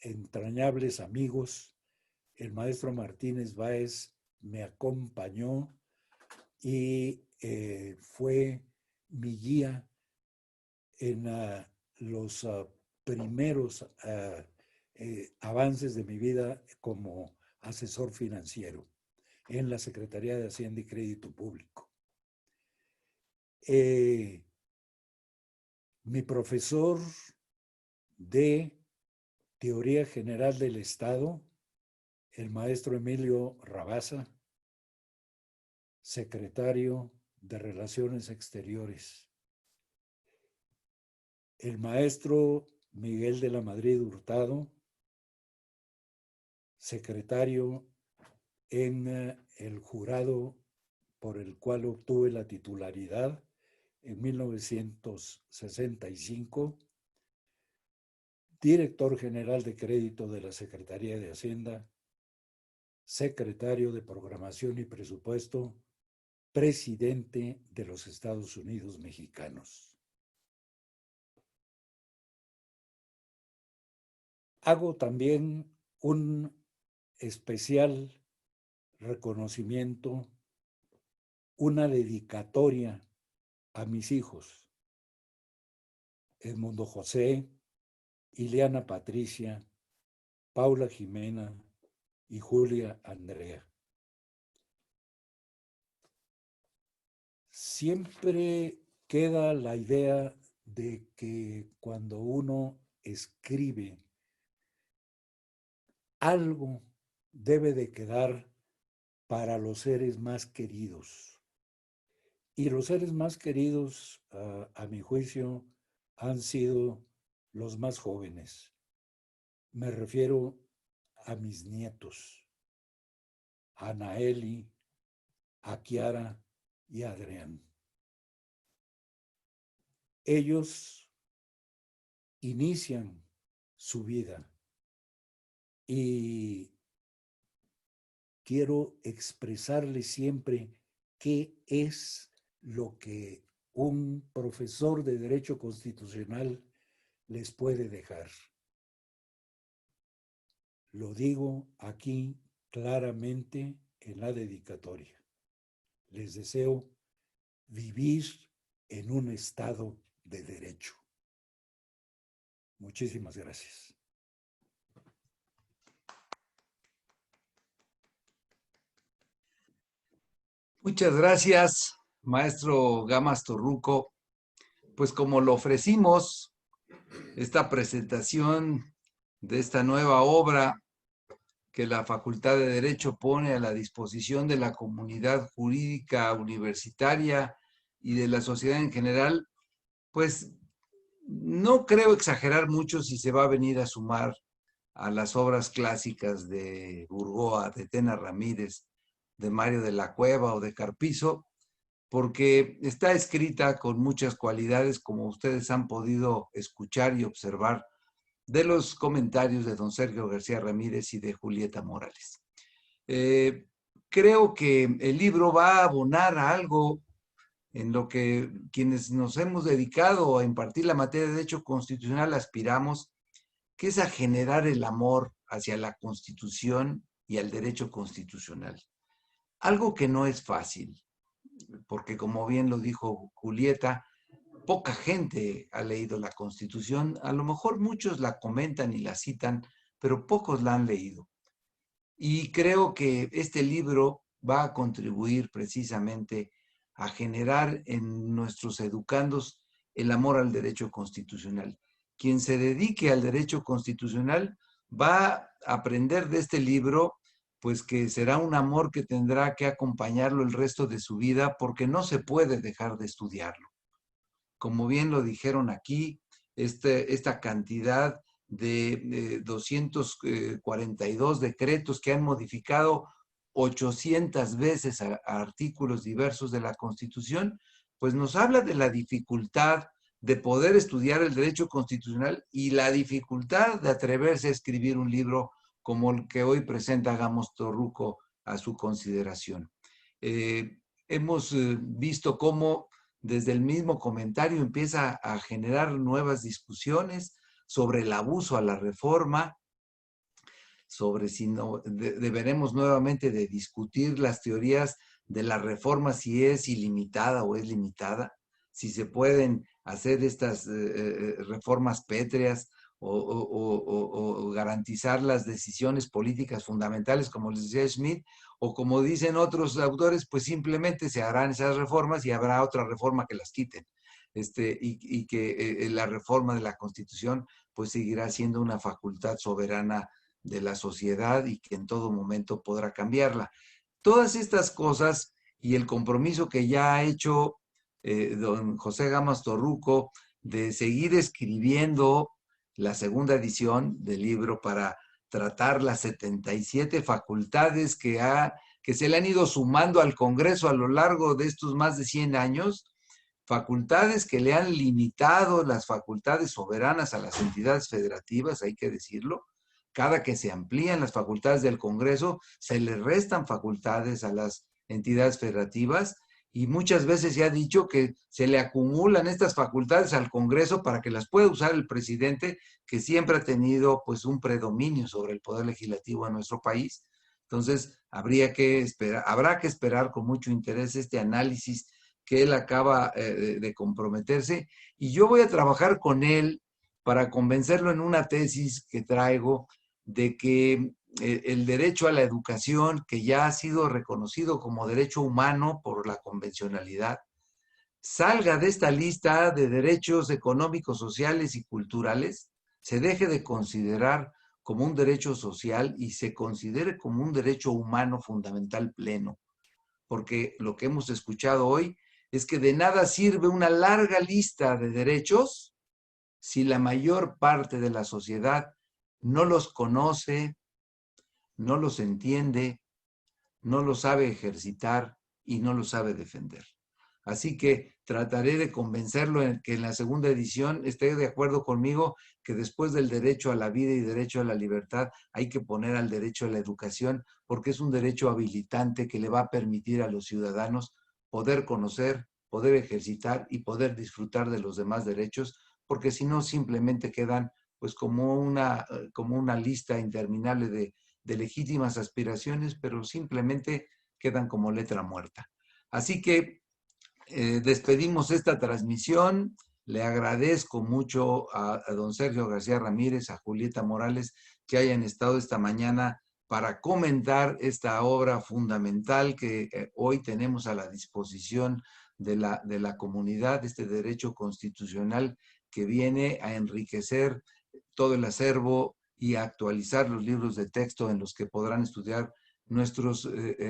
entrañables amigos. El maestro Martínez Báez me acompañó y fue mi guía en los primeros avances de mi vida como asesor financiero en la Secretaría de Hacienda y Crédito Público. Mi profesor de Teoría General del Estado, el maestro Emilio Rabasa, secretario de Relaciones Exteriores. El maestro Miguel de la Madrid Hurtado, secretario en el jurado por el cual obtuve la titularidad en 1965, director general de crédito de la Secretaría de Hacienda, secretario de Programación y Presupuesto, presidente de los Estados Unidos Mexicanos. Hago también un especial reconocimiento, una dedicatoria a mis hijos, Edmundo José, Ileana Patricia, Paula Jimena y Julia Andrea. Siempre queda la idea de que cuando uno escribe, algo debe de quedar para los seres más queridos. Y los seres más queridos, a mi juicio, han sido los más jóvenes. Me refiero a mis nietos, a Naeli, a Kiara y a Adrián. Ellos inician su vida y quiero expresarles siempre qué es lo que un profesor de Derecho Constitucional les puede dejar. Lo digo aquí claramente en la dedicatoria. Les deseo vivir en un estado de derecho. Muchísimas gracias. Muchas gracias, maestro Gamas Torruco. Pues como lo ofrecimos, esta presentación de esta nueva obra que la Facultad de Derecho pone a la disposición de la comunidad jurídica universitaria y de la sociedad en general, pues no creo exagerar mucho si se va a venir a sumar a las obras clásicas de Burgoa, de Tena Ramírez, de Mario de la Cueva o de Carpizo, porque está escrita con muchas cualidades, como ustedes han podido escuchar y observar de los comentarios de don Sergio García Ramírez y de Julieta Morales. Creo que el libro va a abonar a algo en lo que quienes nos hemos dedicado a impartir la materia de Derecho Constitucional aspiramos, que es a generar el amor hacia la Constitución y al derecho constitucional. Algo que no es fácil, porque como bien lo dijo Julieta, poca gente ha leído la Constitución, a lo mejor muchos la comentan y la citan, pero pocos la han leído. Y creo que este libro va a contribuir precisamente a generar en nuestros educandos el amor al derecho constitucional. Quien se dedique al derecho constitucional va a aprender de este libro, pues que será un amor que tendrá que acompañarlo el resto de su vida, porque no se puede dejar de estudiarlo. Como bien lo dijeron aquí, esta cantidad de 242 decretos que han modificado 800 veces a artículos diversos de la Constitución, pues nos habla de la dificultad de poder estudiar el derecho constitucional y la dificultad de atreverse a escribir un libro como el que hoy presenta Gamos Torruco a su consideración. Hemos visto cómo desde el mismo comentario empieza a generar nuevas discusiones sobre el abuso a la reforma, sobre si no, deberemos nuevamente de discutir las teorías de la reforma, si es ilimitada o es limitada, si se pueden hacer estas reformas pétreas o garantizar las decisiones políticas fundamentales, como les decía Schmitt, o como dicen otros autores, pues simplemente se harán esas reformas y habrá otra reforma que las quiten. Y que la reforma de la Constitución pues seguirá siendo una facultad soberana de la sociedad y que en todo momento podrá cambiarla. Todas estas cosas y el compromiso que ya ha hecho don José Gamos Torruco de seguir escribiendo la segunda edición del libro para tratar las 77 facultades que se le han ido sumando al Congreso a lo largo de estos más de 100 años, facultades que le han limitado las facultades soberanas a las entidades federativas, hay que decirlo. Cada que se amplían las facultades del Congreso, se le restan facultades a las entidades federativas y muchas veces se ha dicho que se le acumulan estas facultades al Congreso para que las pueda usar el presidente, que siempre ha tenido pues un predominio sobre el poder legislativo en nuestro país. Entonces, habrá que esperar con mucho interés este análisis que él acaba de comprometerse, y yo voy a trabajar con él para convencerlo en una tesis que traigo de que el derecho a la educación, que ya ha sido reconocido como derecho humano por la convencionalidad, salga de esta lista de derechos económicos, sociales y culturales, se deje de considerar como un derecho social y se considere como un derecho humano fundamental pleno. Porque lo que hemos escuchado hoy es que de nada sirve una larga lista de derechos si la mayor parte de la sociedad no los conoce, no los entiende, no los sabe ejercitar y no los sabe defender. Así que trataré de convencerlo en que en la segunda edición esté de acuerdo conmigo que después del derecho a la vida y derecho a la libertad hay que poner al derecho a la educación, porque es un derecho habilitante que le va a permitir a los ciudadanos poder conocer, poder ejercitar y poder disfrutar de los demás derechos, porque si no simplemente quedan pues como una lista interminable de legítimas aspiraciones, pero simplemente quedan como letra muerta. Así que despedimos esta transmisión. Le agradezco mucho a don Sergio García Ramírez, a Julieta Morales, que hayan estado esta mañana para comentar esta obra fundamental que hoy tenemos a la disposición de la comunidad, este derecho constitucional que viene a enriquecer todo el acervo y a actualizar los libros de texto en los que podrán estudiar nuestros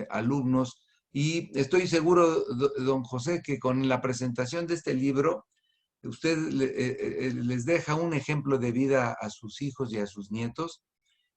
alumnos. Y estoy seguro, don José, que con la presentación de este libro, usted les deja un ejemplo de vida a sus hijos y a sus nietos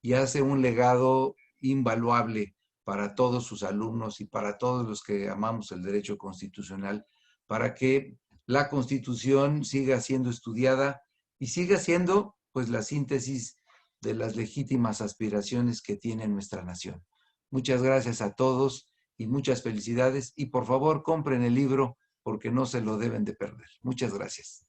y hace un legado invaluable para todos sus alumnos y para todos los que amamos el derecho constitucional, para que la Constitución siga siendo estudiada y siga siendo pues la síntesis de las legítimas aspiraciones que tiene nuestra nación. Muchas gracias a todos y muchas felicidades, y por favor compren el libro porque no se lo deben de perder. Muchas gracias.